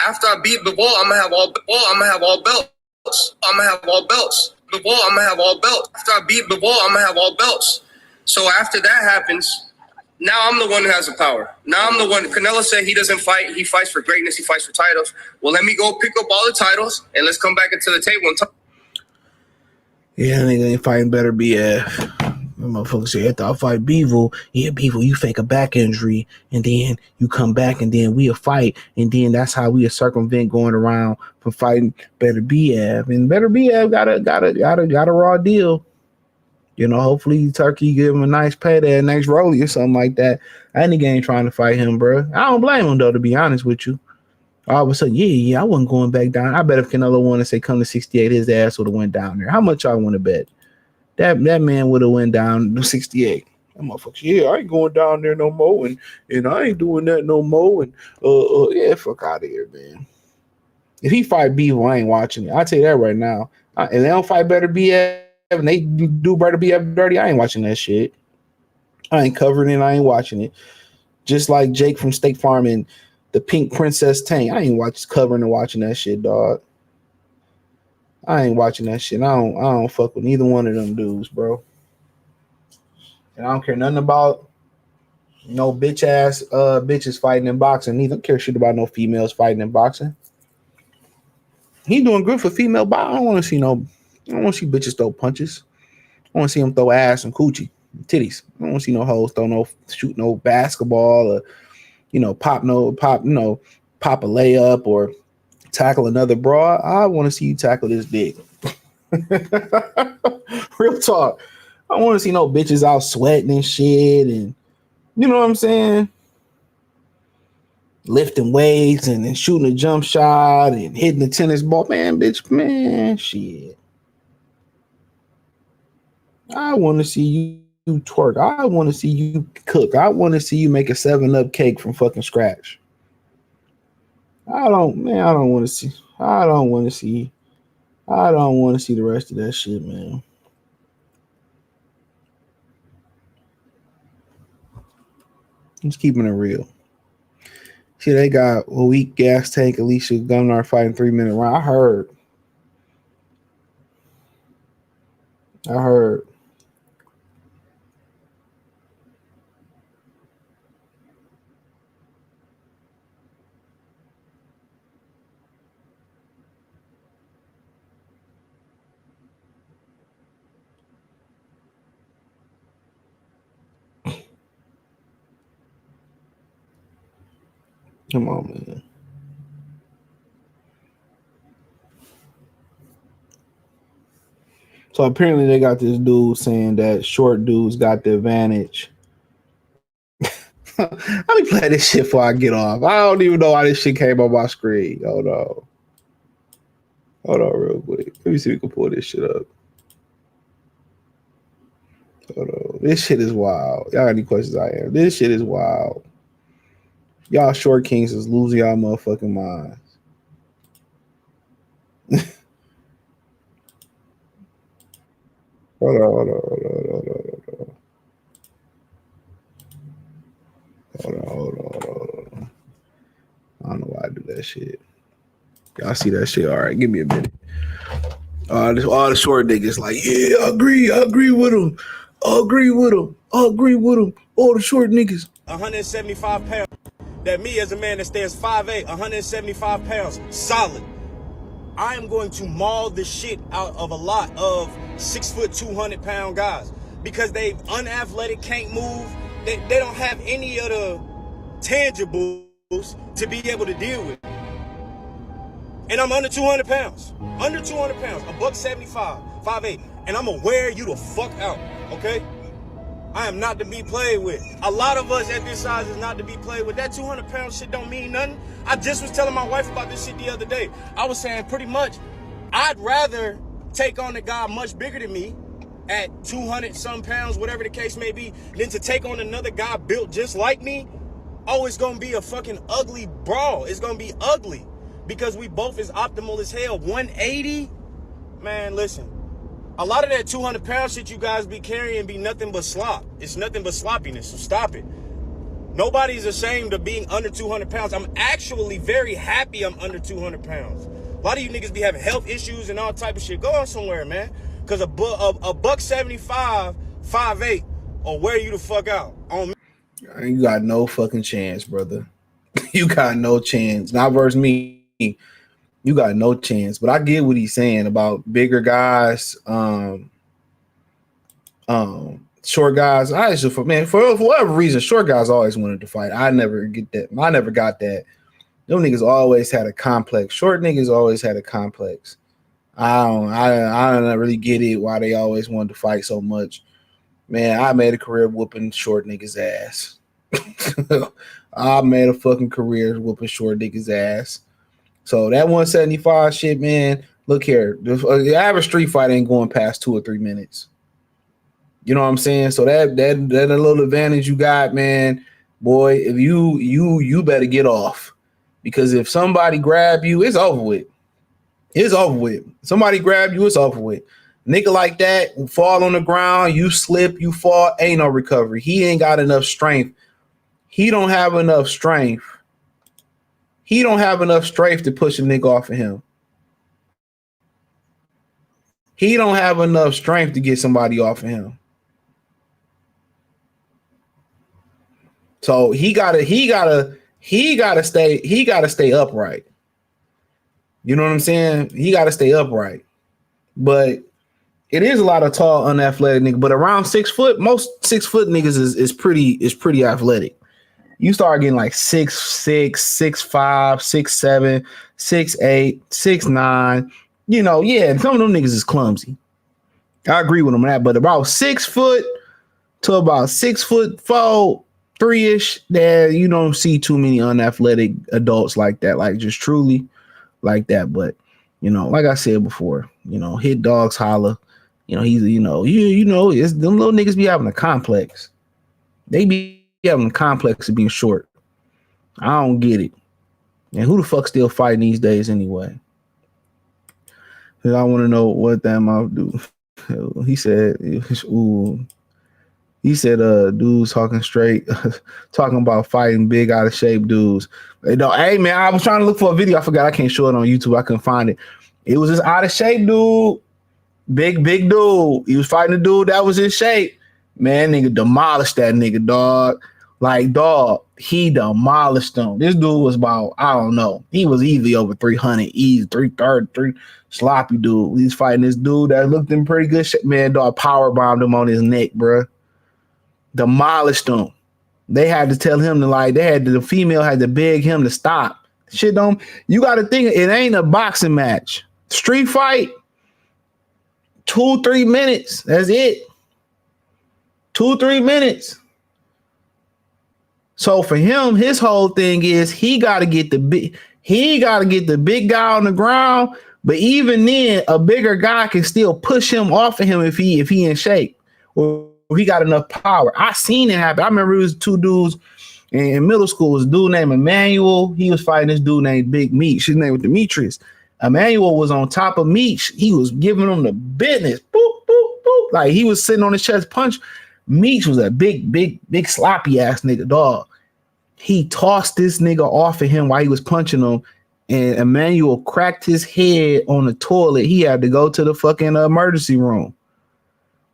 After I beat Bivol, I'm going to have all belts. Bivol, I'm going to have all belts. After I beat Bivol, I'm going to have all belts. So after that happens, now I'm the one who has the power. Now I'm the one. Canelo said he doesn't fight. He fights for greatness. He fights for titles. Well, let me go pick up all the titles, and let's come back into the table and talk. Yeah, nigga ain't fighting better BF. Motherfucker say, after I fight Bivol, you fake a back injury, and then you come back, and then we'll fight, and then that's how we circumvent going around from fighting Better BF. And Better BF got a raw deal. Hopefully Turkey give him a nice payday, a nice rollie or something like that. That nigga ain't trying to fight him, bro. I don't blame him though, to be honest with you. All of a sudden, I wasn't going back down. I bet if Canelo wanted to say come to 68, his ass would have went down there. How much y'all want to bet? That man would have went down to 68. That motherfucker, I ain't going down there no more, and I ain't doing that no more. And fuck out of here, man. If he fight Bivol, I ain't watching it. I'll tell you that right now. And they don't fight Better BF, and they do Better BF dirty, I ain't watching that shit. I ain't covering it. I ain't watching it. Just like Jake from State Farm and the Pink Princess Tank. I ain't covering and watching that shit, dog. I ain't watching that shit. I don't fuck with neither one of them dudes, bro. And I don't care nothing about no bitch ass bitches fighting in boxing. Neither care shit about no females fighting in boxing. He doing good for female boxing. I don't want to see bitches throw punches. I want to see them throw ass and coochie, titties. I don't want to see no hoes shoot no basketball or pop a layup or tackle another broad. I want to see you tackle this dick. Real talk. I don't want to see no bitches out sweating and shit, and you know what I'm saying? Lifting weights and shooting a jump shot and hitting the tennis ball. Man, bitch, man, shit. I want to see you twerk. I want to see you cook. I want to see you make a 7-Up cake from fucking scratch. I don't want to see the rest of that shit, man. Just keeping it real. See, they got a weak gas tank, Alicia Gunnar fighting 3-minute round. I heard. Come on, man. So apparently they got this dude saying that short dudes got the advantage. Let me play this shit before I get off. I don't even know why this shit came on my screen. Hold on real quick. Let me see if we can pull this shit up. Hold on. This shit is wild. Y'all got any questions? I am. This shit is wild. Y'all short kings is losing y'all motherfucking minds. Hold on. I don't know why I do that shit. Y'all see that shit? All right, give me a minute. All the short niggas like, yeah, I agree with him. All the short niggas. 175 pounds. That me as a man that stands 5'8", 175 pounds, solid. I am going to maul the shit out of a lot of 6 foot 200 pound guys because they unathletic, can't move. They don't have any of the tangibles to be able to deal with. And I'm under 200 pounds. Under 200 pounds, a $175, 5'8", and I'm gonna wear you the fuck out, okay? I am not to be played with. A lot of us at this size is not to be played with. That 200 pound shit don't mean nothing. I just was telling my wife about this shit the other day. I was saying pretty much, I'd rather take on a guy much bigger than me at 200 some pounds, whatever the case may be, than to take on another guy built just like me. Oh, it's gonna be a fucking ugly brawl. It's gonna be ugly because we both is optimal as hell. 180, man, listen. A lot of that 200 pound shit you guys be carrying be nothing but slop. It's nothing but sloppiness, so stop it. Nobody's ashamed of being under 200 pounds. I'm actually very happy I'm under 200 pounds. A lot of you niggas be having health issues and all type of shit. Go on somewhere, man. Because a $175, 5'8", will wear you the fuck out. On me. You got no fucking chance, brother. You got no chance. Not versus me. You got no chance. But I get what he's saying about bigger guys, short guys. I just for whatever reason, short guys always wanted to fight. I never get that. I never got that. Them niggas always had a complex. Short niggas always had a complex. I don't really get it why they always wanted to fight so much. Man, I made a career whooping short niggas ass. I made a fucking career whooping short niggas ass. So that 175 shit, man, look here. The average street fight ain't going past 2 or 3 minutes. You know what I'm saying? So that little advantage you got, man, boy, if you better get off. Because if somebody grab you, it's over with. It's over with. Somebody grab you, it's over with. Nigga like that, fall on the ground, you slip, you fall, ain't no recovery. He ain't got enough strength. He don't have enough strength. He don't have enough strength to push a nigga off of him. He don't have enough strength to get somebody off of him. So he gotta stay upright. You know what I'm saying? He gotta stay upright. But it is a lot of tall, unathletic niggas. But around 6 foot, most 6 foot niggas is pretty athletic. You start getting like 6'6", 6'5", 6'7", 6'8", 6'9". You know, yeah, some of them niggas is clumsy. I agree with him on that, but about 6 foot to about 6'4", 3-ish, that you don't see too many unathletic adults like that, like just truly like that. But like I said before, hit dogs holler. He's it's them little niggas be having a complex. They be having a complex of being short. I don't get it. And who the fuck still fighting these days anyway? Cause I want to know what that mouth do. He said, dudes talking straight, talking about fighting big out of shape dudes. Hey man, I was trying to look for a video. I forgot I can't show it on YouTube. I couldn't find it. It was this out of shape dude, big dude. He was fighting a dude that was in shape. Man, nigga demolished that nigga, dog. Like, dog, he demolished him. This dude was about, I don't know. He was easily over 300, easy 330, sloppy dude. He's fighting this dude that looked in pretty good shape. Man, dog, power bombed him on his neck, bro. Demolished him. They had to tell him the female had to beg him to stop. Shit don't, you got to think, it ain't a boxing match. Street fight, 2-3 minutes. That's it. 2-3 minutes. So for him, his whole thing is he got to get the big guy on the ground. But even then, a bigger guy can still push him off of him if he in shape or he got enough power. I seen it happen. I remember it was 2 dudes in middle school. It was a dude named Emmanuel. He was fighting this dude named Big Meech. His name was Demetrius. Emmanuel was on top of Meech. He was giving him the business. Boop, boop, boop. Like he was sitting on his chest punch. Meech was a big sloppy ass nigga, dog. He tossed this nigga off of him while he was punching him, and Emmanuel cracked his head on the toilet. He had to go to the fucking emergency room.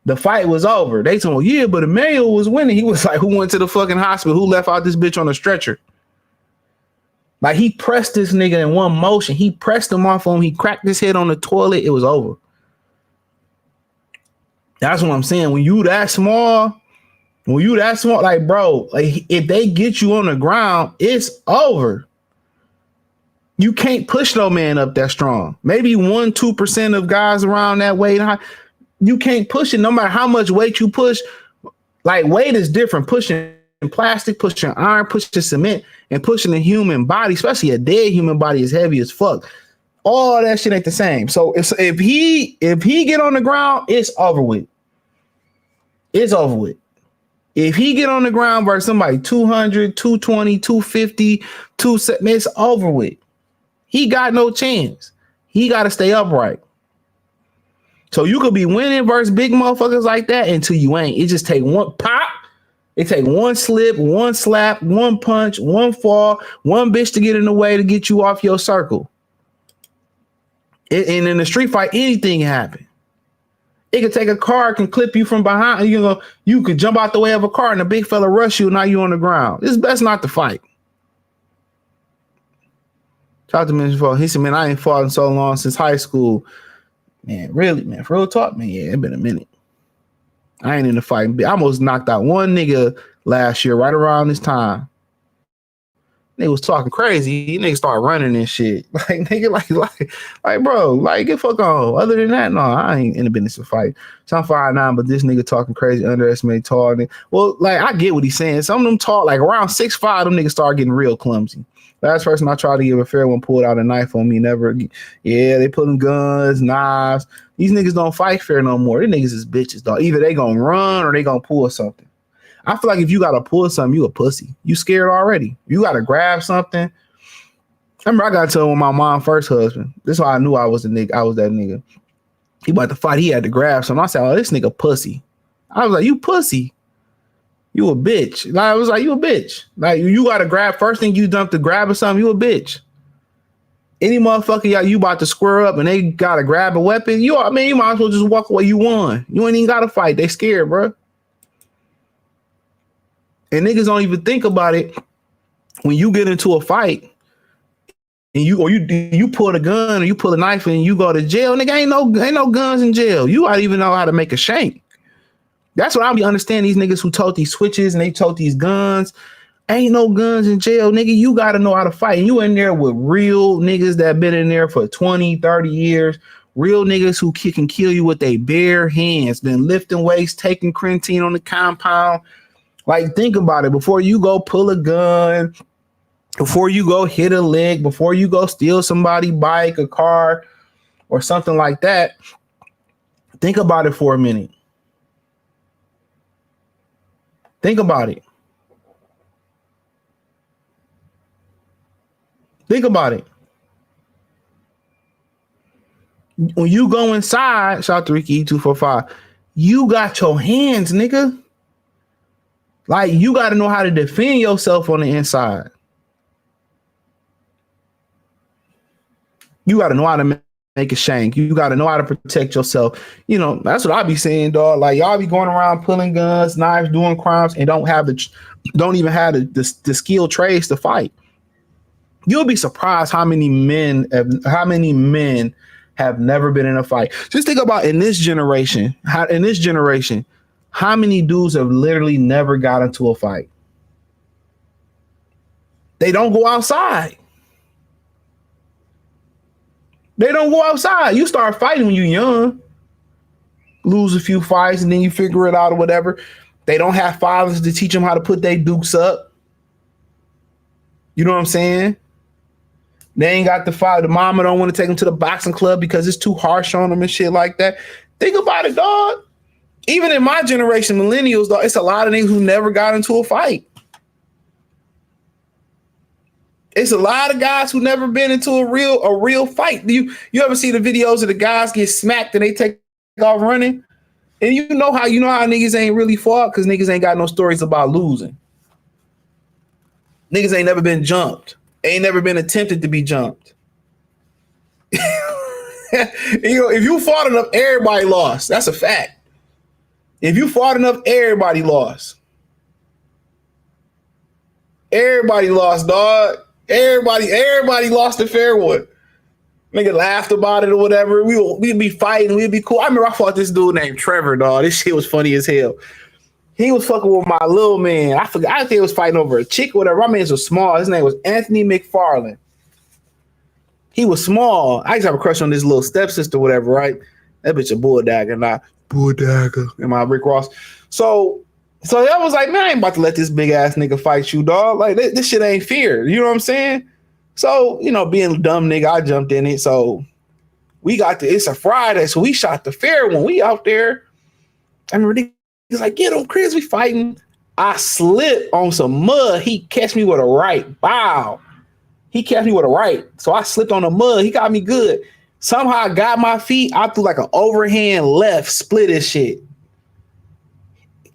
The fight was over. They told him, yeah, but Emmanuel was winning. He was like, who went to the fucking hospital? Who left out this bitch on a stretcher? Like he pressed this nigga in one motion. He pressed him off on him. He cracked his head on the toilet. It was over. That's what I'm saying. When you that small, like, bro, like if they get you on the ground, it's over. You can't push no man up that strong. Maybe 1-2% of guys around that weight. You can't push it no matter how much weight you push. Like weight is different. Pushing plastic, pushing iron, pushing cement, and pushing a human body, especially a dead human body, is heavy as fuck. All that shit ain't the same. So if he get on the ground, it's over with. It's over with. If he get on the ground versus somebody 200, 220, 250, 270, it's over with. He got no chance. He got to stay upright. So you could be winning versus big motherfuckers like that until you ain't. It just take one pop. It take one slip, one slap, one punch, one fall, one bitch to get in the way to get you off your circle. And in the street fight, anything can happen. It could take a car, can clip you from behind. You could jump out the way of a car and a big fella rush you. And now you on the ground. It's best not to fight. Talk to me before. He said, man, I ain't fought in so long since high school. Man, really, man, for real talk, man. Yeah, it been a minute. I ain't in the fight. I almost knocked out one nigga last year, right around this time. They was talking crazy. Niggas start running and shit. Like, nigga, like, bro, like, get fuck on. Other than that, no, I ain't in the business of fight. So I'm 5'9", but this nigga talking crazy, underestimate tall. Well, like, I get what he's saying. Some of them tall, like around 6'5", them niggas start getting real clumsy. Last person I tried to give a fair one pulled out a knife on me. Never. Yeah, they pulling guns, knives. These niggas don't fight fair no more. These niggas is bitches, dog. Either they gonna run or they gonna pull something. I feel like if you gotta pull something, you a pussy. You scared already. You gotta grab something. I remember I got to with my mom's first husband. This is why I knew I was the nigga. I was that nigga. He about to fight. He had to grab something. I said, "Oh, this nigga pussy." I was like, "You pussy. You a bitch." Like, I was like, "You a bitch." Like, you gotta grab. First thing you dump to grab or something, you a bitch. Any motherfucker you about to square up and they gotta grab a weapon, you might as well just walk away. You won. You ain't even gotta fight. They scared, bro. And niggas don't even think about it when you get into a fight and you pull a gun or you pull a knife and you go to jail. Nigga, ain't no guns in jail. You don't even know how to make a shank. That's what I be understanding. These niggas who tote these switches and they tote these guns. Ain't no guns in jail, nigga. You got to know how to fight. And you in there with real niggas that been in there for 20, 30 years Real niggas who can kill you with their bare hands, been lifting weights, taking creatine on the compound. Like, think about it. Before you go pull a gun, before you go hit a lick, before you go steal somebody's bike, a car, or something like that, think about it for a minute. Think about it. Think about it. When you go inside, shout out to Ricky E245, you got your hands, nigga. Like, you got to know how to defend yourself on the inside. You got to know how to make a shank. You got to know how to protect yourself. You know, that's what I be saying, dog. Like, y'all be going around pulling guns, knives, doing crimes, and don't even have the skilled trades to fight. You'll be surprised how many men have never been in a fight. Just think about in this generation, how many dudes have literally never got into a fight? They don't go outside. They don't go outside. You start fighting when you're young, lose a few fights, and then you figure it out or whatever. They don't have fathers to teach them how to put their dukes up. You know what I'm saying? They ain't got the father. The mama don't want to take them to the boxing club because it's too harsh on them and shit like that. Think about it, dog. Even in my generation, millennials, dog, it's a lot of niggas who never got into a fight. It's a lot of guys who never been into a real fight. You ever see the videos of the guys get smacked and they take off running? And you know how niggas ain't really fought because niggas ain't got no stories about losing. Niggas ain't never been jumped. Ain't never been attempted to be jumped. You know, if you fought enough, everybody lost. That's a fact. If you fought enough, everybody lost. Everybody lost, dog. Everybody lost a fair one. Nigga laughed about it or whatever. We'd be fighting. We'd be cool. I remember I fought this dude named Trevor, dog. This shit was funny as hell. He was fucking with my little man. I forgot. I think he was fighting over a chick or whatever. My man was small. His name was Anthony McFarlane. He was small. I used to have a crush on this little stepsister, whatever, right? That bitch a bulldagger, not bulldagger. Am I Rick Ross? So I was like, man, I ain't about to let this big ass nigga fight you, dog. Like, this shit ain't fair. You know what I'm saying? So, you know, being a dumb nigga, I jumped in it. So it's a Friday. So we shot the fair one. We out there. I remember he's like, get him, Chris, we fighting. I slipped on some mud. He catch me with a right. Bow. He catch me with a right. So I slipped on the mud. He got me good. Somehow I got my feet. I threw like an overhand left, split his shit.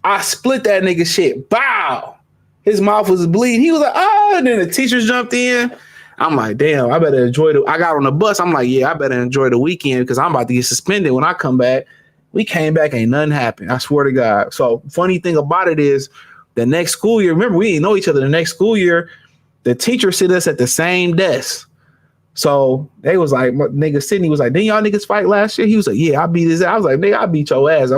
I split that nigga shit. Bow. His mouth was bleeding. He was like, oh, and then the teachers jumped in. I'm like, damn, I better enjoy I got on the bus. I'm like, yeah, I better enjoy the weekend because I'm about to get suspended when I come back. We came back, ain't nothing happened. I swear to God. So funny thing about it is the next school year, remember, we didn't know each other. The next school year, the teacher sit us at the same desk. So they was like, nigga Sydney was like, didn't y'all niggas fight last year? He was like, yeah, I beat his ass. I was like, nigga, I beat your ass.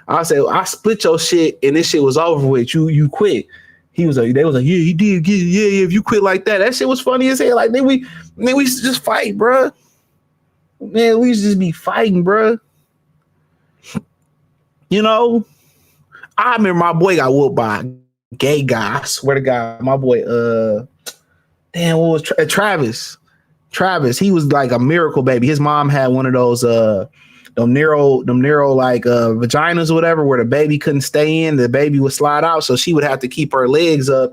I said, I split your shit and this shit was over with. You quit. They was like, yeah, he did. Yeah, if you quit like that. That shit was funny as hell. Like, then we used to just fight, bro. Man, we used to just be fighting, bro. You know, I remember my boy got whooped by a gay guy. I swear to God, my boy, what was Travis? He was like a miracle baby. His mom had one of those them narrow like vaginas or whatever, where the baby couldn't stay in, the baby would slide out, so she would have to keep her legs up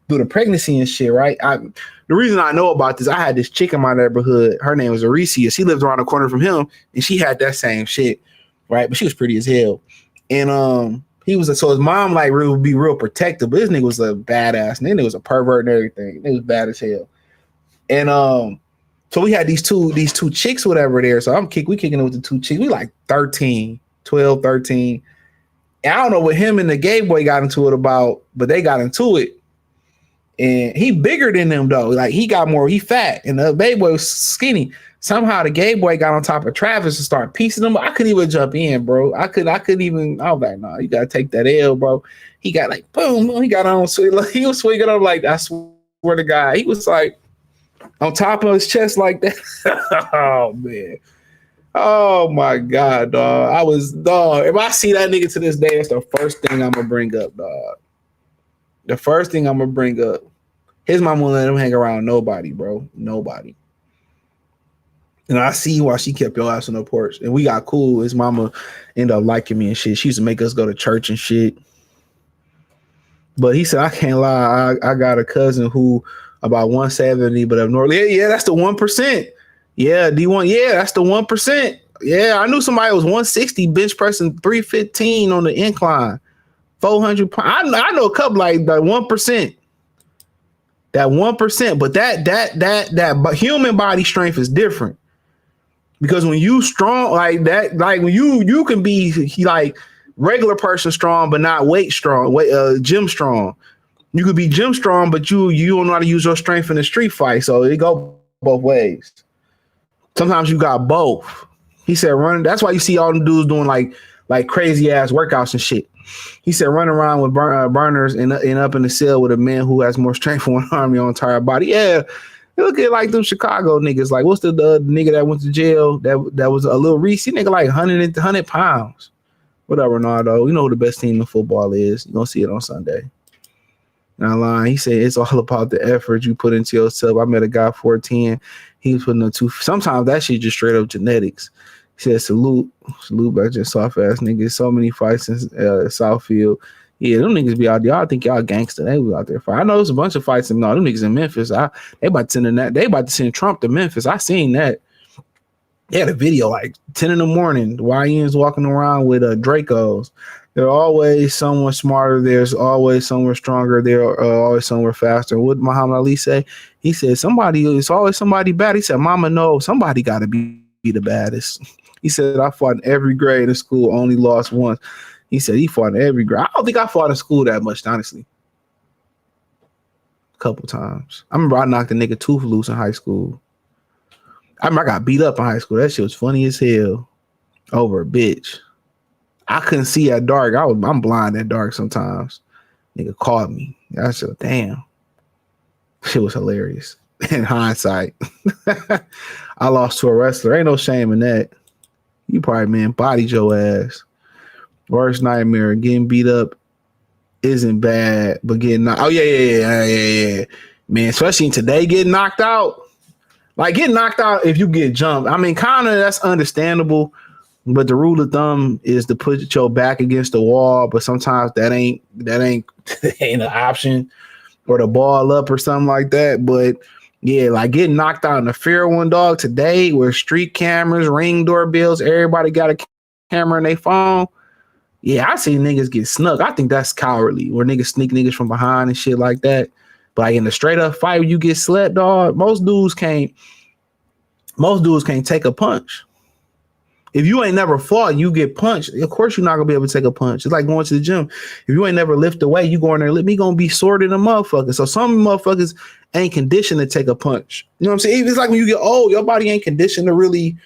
through the pregnancy and shit, right? The reason I know about this, I had this chick in my neighborhood. Her name was Aricia. She lived around the corner from him, and she had that same shit, right? But she was pretty as hell. And so his mom like would be real protective, but this nigga was a badass, and then it was a pervert and everything. It was bad as hell. And so we had these two chicks, whatever there. So we kicking it with the two chicks. We like 13. And I don't know what him and the gay boy got into it about, but they got into it. And he bigger than them though. Like he fat, and the gay boy was skinny. Somehow the gay boy got on top of Travis and started piecing him. I couldn't even jump in, bro. I couldn't even. I was like, nah, you gotta take that L, bro. He got like boom. He got on. He was swinging up like, I swear to God, he was like on top of his chest like that. Oh man, Oh my God, dog. I was dog. If I see that nigga to this day, that's the first thing I'm gonna bring up, dog. The first thing I'm gonna bring up. His mama won't let him hang around nobody, bro. Nobody. And I see why she kept your ass on the porch. And we got cool. His mama ended up liking me and shit. She used to make us go to church and shit. But he said, I can't lie. I got a cousin who about 170, but up north. Yeah, that's the 1%. Yeah, D1. Yeah, that's the 1%. Yeah, I knew somebody was 160 bench pressing 315 on the incline, 400 pounds. I know a couple like that 1%. That 1%, but that human body strength is different. Because when you strong like that, like when you can be like regular person strong, but not weight strong, gym strong. You could be gym strong, but you don't know how to use your strength in a street fight. So it go both ways. Sometimes you got both. He said running. That's why you see all them dudes doing like crazy ass workouts and shit. He said running around with burners and up in the cell with a man who has more strength for one arm, your entire body. Yeah. Look at like them Chicago niggas. Like, what's the nigga that went to jail? That was a little Reese. Nigga like 100 pounds. Whatever, Ronaldo. You know who the best team in football is. You're going to see it on Sunday. Not lying. He said it's all about the effort you put into yourself. I met a guy 4'10". He was putting in sometimes that shit just straight up genetics. He said, salute back to soft ass niggas. So many fights in Southfield. Yeah, them niggas be out there. I think y'all gangster. They was out there fighting. I know there's a bunch of fights. No, them niggas in Memphis. They about to send Trump to Memphis. I seen that. They had a video like 10 in the morning. The YNs walking around with Dracos. They're always someone smarter. There's always someone stronger. They're always somewhere faster. What did Muhammad Ali say? He said, it's always somebody bad. He said, Mama, no, somebody got to be the baddest. He said, I fought in every grade in school, only lost once. He said he fought in every grade. I don't think I fought in school that much, honestly. A couple times. I remember I knocked a nigga tooth loose in high school. I remember I got beat up in high school. That shit was funny as hell over a bitch. I couldn't see at dark. I'm blind at dark sometimes. Nigga caught me. I said, damn. Shit was hilarious. In hindsight. I lost to a wrestler. Ain't no shame in that. You probably, man, bodied your ass. Worst nightmare. Getting beat up isn't bad, but getting knocked. Oh, yeah. Man, especially today getting knocked out. Like getting knocked out if you get jumped. I mean, kind of that's understandable. But the rule of thumb is to put your back against the wall, but sometimes that ain't an option, or the ball up or something like that. But yeah, like getting knocked out in a fair one, dog, today where street cameras, ring doorbells, everybody got a camera in their phone. Yeah, I see niggas get snuck. I think that's cowardly, where niggas sneak niggas from behind and shit like that. But like in a straight up fight where you get slept, dog, most dudes can't take a punch. If you ain't never fought and you get punched, of course you're not gonna be able to take a punch. It's like going to the gym. If you ain't never lift a weight, you go in there, me gonna be sore than a motherfucker. So some motherfuckers ain't conditioned to take a punch. You know what I'm saying? It's like when you get old, your body ain't conditioned to really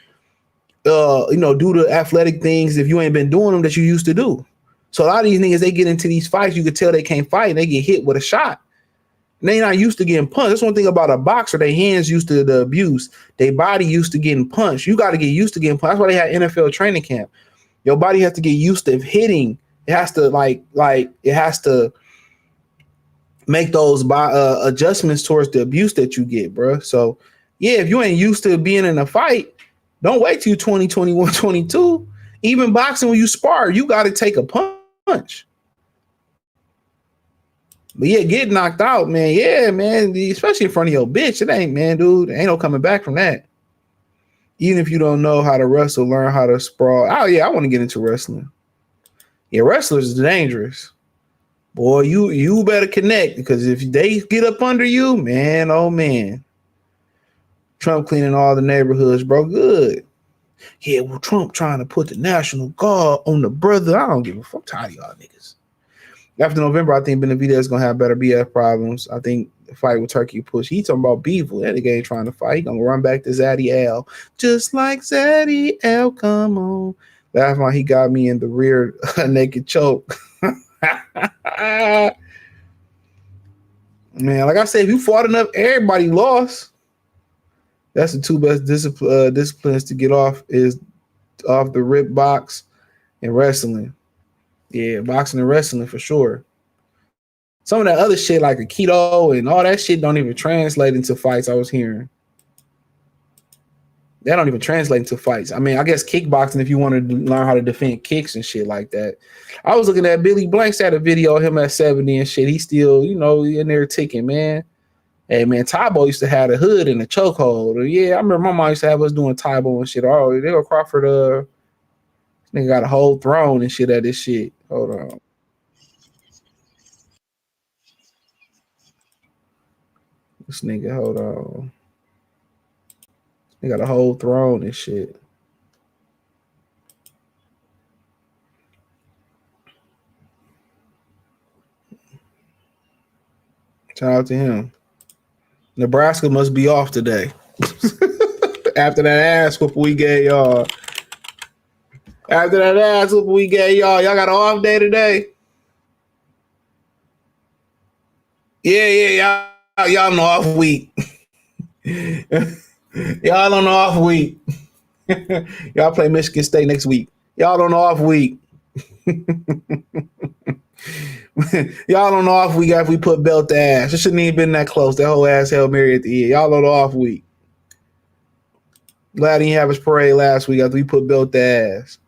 do the athletic things if you ain't been doing them that you used to do. So a lot of these niggas, they get into these fights, you could tell they can't fight and they get hit with a shot. And they not used to getting punched. That's one thing about a boxer. Their hands used to the abuse. Their body used to getting punched. You got to get used to getting punched. That's why they had NFL training camp. Your body has to get used to hitting. It has to it has to make those adjustments towards the abuse that you get, bro. So yeah, if you ain't used to being in a fight, don't wait till 20, 21, 22. Even boxing, when you spar, you got to take a punch. But yeah, get knocked out, man. Yeah, man. Especially in front of your bitch. It ain't, man, dude. Ain't no coming back from that. Even if you don't know how to wrestle, learn how to sprawl. Oh, yeah, I want to get into wrestling. Yeah, wrestlers is dangerous. Boy, you better connect, because if they get up under you, man, oh, man. Trump cleaning all the neighborhoods, bro. Good. Yeah, well, Trump trying to put the National Guard on the brother. I don't give a fuck. I'm tired of y'all niggas. After November, I think Benavidez is going to have better BF problems. I think the fight with Turkey push. He talking about Beevil. That nigga ain't trying to fight. He going to run back to Zaddy L. Just like Zaddy L, come on. Last time he got me in the rear naked choke. Man, like I said, if you fought enough, everybody lost. That's the two best disciplines to get off is off the rip box and wrestling. Yeah, boxing and wrestling for sure. Some of that other shit like Aikido and all that shit don't even translate into fights. I was hearing that don't even translate into fights. I mean, I guess kickboxing if you want to learn how to defend kicks and shit like that. I was looking at Billy Blanks had a video of him at 70 and shit. He still, in there ticking, man. Hey man, Tybo used to have a hood and a chokehold. Yeah, I remember my mom used to have us doing Tybo and shit. Oh, they go Crawford. Nigga got a whole throne and shit at this shit. Hold on. This nigga, hold on. They got a whole throne and shit. Shout out to him. Nebraska must be off today. After that ass whoop we gave y'all. After that ass whoop we gave y'all. Y'all got an off day today? Yeah. Y'all on the off week. Y'all on the off week. Y'all play Michigan State next week. Y'all on the off week. Y'all on the off week after we put belt to ass. It shouldn't even been that close. That whole ass Hail Mary at the end. Y'all on the off week. Glad he didn't have his parade last week after we put belt to ass.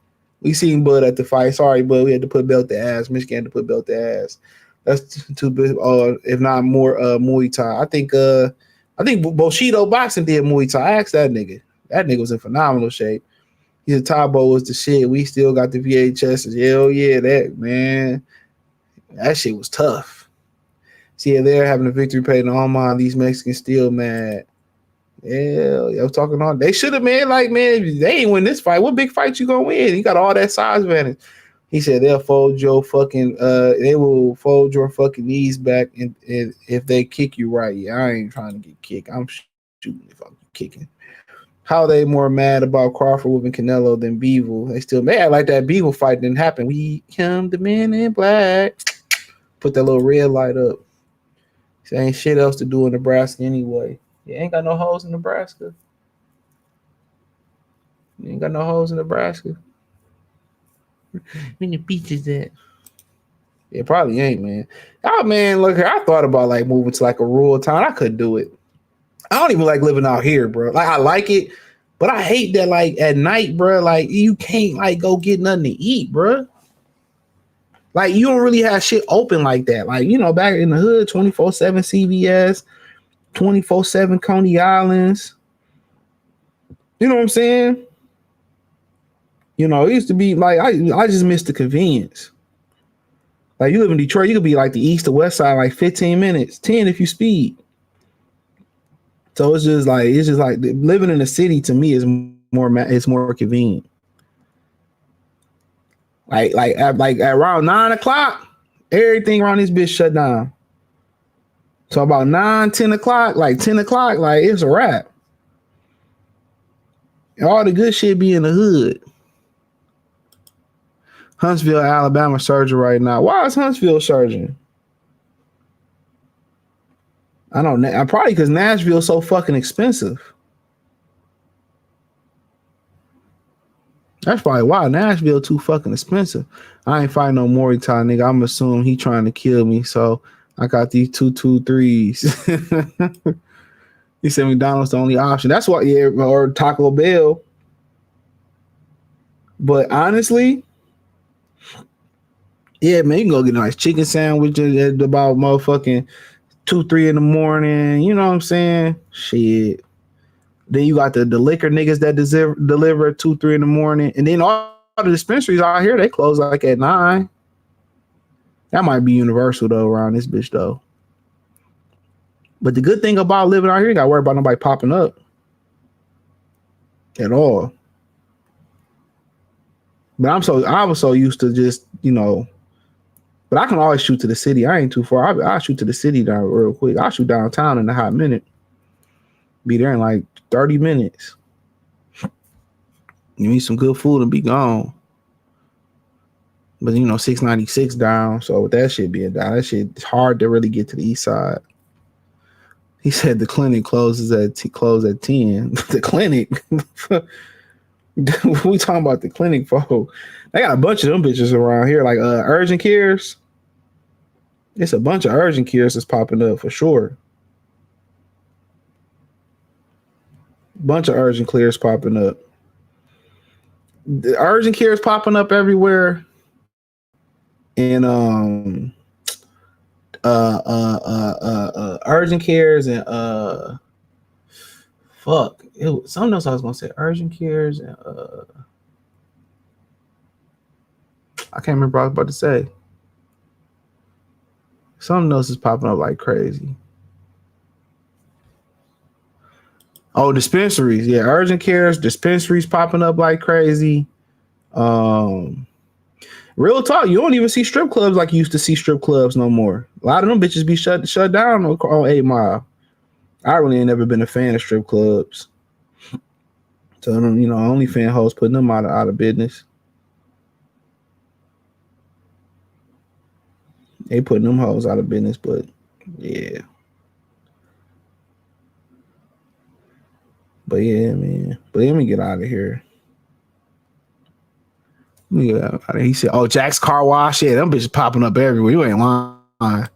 We seen Bud at the fight. Sorry, Bud. We had to put belt to ass. Michigan had to put belt to ass. That's too big, if not more Muay Thai. I think Bushido Boxing did Muay Thai. I asked that nigga. That nigga was in phenomenal shape. His Tybo was the shit. We still got the VHS. Hell yeah, that man. That shit was tough. See, they're having a victory paid on all mine. These Mexicans still mad. Yeah, I was talking on. They should have, man. Like, man, they ain't win this fight. What big fight you gonna win? You got all that size advantage. He said they'll fold your fucking. They will fold your fucking knees back, and if they kick you right. Yeah, I ain't trying to get kicked. I'm shooting if I'm kicking. How they more mad about Crawford whooping Canelo than Bevel? They still mad like that Bevel fight didn't happen. We come the men in black. Put that little red light up. There ain't shit else to do in Nebraska anyway. You ain't got no hoes in Nebraska. You ain't got no hoes in Nebraska. Where the beach is at? It probably ain't, man. Oh man, look here. I thought about like moving to like a rural town. I couldn't do it. I don't even like living out here, bro. Like I like it, but I hate that like at night, bro. Like you can't like go get nothing to eat, bro. Like you don't really have shit open like that. Like back in the hood, 24/7 CVS, 24/7 Coney Islands. You know what I'm saying? It used to be like I just miss the convenience. Like you live in Detroit, you could be like the east or west side, like 15 minutes, 10 if you speed. So it's just like living in the city to me is more convenient. Like at around 9 o'clock, everything around this bitch shut down. So about 9, 10 o'clock, like 10 o'clock, like it's a wrap. And all the good shit be in the hood. Huntsville, Alabama surging right now. Why is Huntsville surging? I don't know. Probably because Nashville's so fucking expensive. That's probably why Nashville too fucking expensive. I ain't fighting no Muay Thai nigga. I'm assuming he trying to kill me. So I got these 223s. He said McDonald's the only option. That's why, yeah, or Taco Bell. But honestly, yeah, man, you can go get a nice chicken sandwich at about motherfucking 2-3 in the morning. You know what I'm saying? Shit. Then you got the liquor niggas that deliver at 2-3 in the morning. And then all the dispensaries out here, they close like at 9. That might be universal though around this bitch though. But the good thing about living out here, you got to worry about nobody popping up at all. But I was so used to just, but I can always shoot to the city. I ain't too far. I'll shoot to the city down real quick. I'll shoot downtown in a hot minute. Be there in like 30 minutes. You eat some good food and be gone. But 696 down. So with that shit being down, that shit it's hard to really get to the east side. He said the clinic closed at 10. The clinic. We talking about the clinic folk. They got a bunch of them bitches around here, like urgent cares. It's a bunch of urgent cares that's popping up for sure. Bunch of urgent cares popping up. The urgent cares popping up everywhere. And urgent cares and something else I was gonna say. Urgent cares and I can't remember what I was about to say. Something else is popping up like crazy. Oh, dispensaries. Yeah, urgent cares, dispensaries popping up like crazy. Real talk, you don't even see strip clubs like you used to see strip clubs no more. A lot of them bitches be shut down on 8 Mile. I really ain't never been a fan of strip clubs. So, only fan hoes putting them out of business. They putting them hoes out of business, but yeah. But yeah, man. But let me get out of here. Yeah, he said, "Oh, Jack's Car Wash. Yeah, them bitches popping up everywhere. You ain't lying."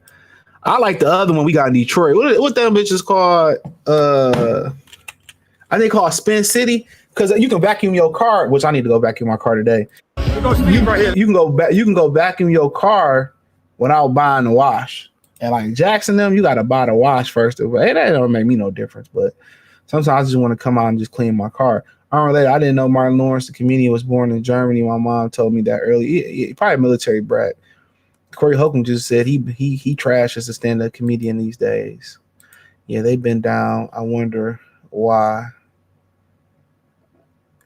I like the other one we got in Detroit. What them bitches called? I think called Spin City, because you can vacuum your car, which I need to go vacuum my car today. You can go vacuum your car without buying the wash. And like Jackson them, you got to buy the wash first. But hey, that don't make me no difference. But sometimes I just want to come out and just clean my car. I didn't know Martin Lawrence, the comedian, was born in Germany. My mom told me that early. He probably a military brat. Corey Holcomb just said he trash as a stand-up comedian these days. Yeah, they've been down. I wonder why.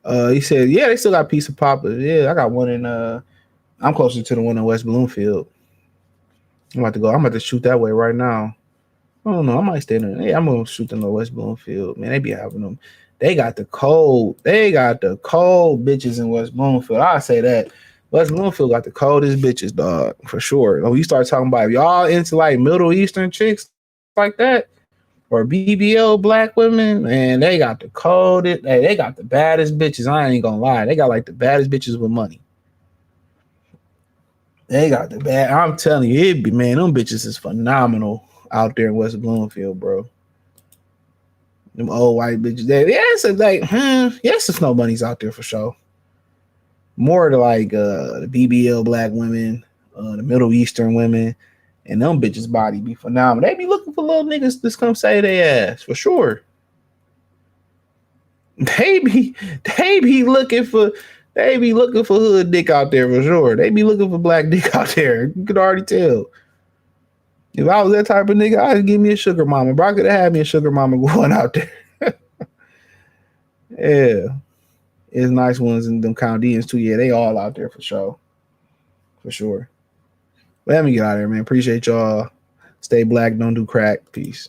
He said, yeah, they still got Piece of Papa. Yeah, I got one in I'm closer to the one in West Bloomfield. I'm about to shoot that way right now. I don't know. I might stay there. Yeah, I'm gonna shoot them in West Bloomfield. Man, they be having them. They got the cold bitches in West Bloomfield. I say that. West Bloomfield got the coldest bitches, dog, for sure. When you start talking about if y'all into like Middle Eastern chicks like that, or BBL black women, man, they got the coldest. Hey, they got the baddest bitches. I ain't gonna lie. They got like the baddest bitches with money. They got the bad. I'm telling you, man, them bitches is phenomenal out there in West Bloomfield, bro. Them old white bitches. Yes, there's no bunnies out there for sure. More to like the BBL black women, the Middle Eastern women, and them bitches body be phenomenal. They be looking for little niggas to come say they ass for sure. They be looking for hood dick out there for sure. They be looking for black dick out there. You could already tell. If I was that type of nigga, I'd give me a sugar mama. Bro, I could have had me a sugar mama going out there. Yeah. It's nice ones and them Chaldeans too. Yeah, they all out there for sure. For sure. But let me get out of here, man. Appreciate y'all. Stay black, don't do crack. Peace.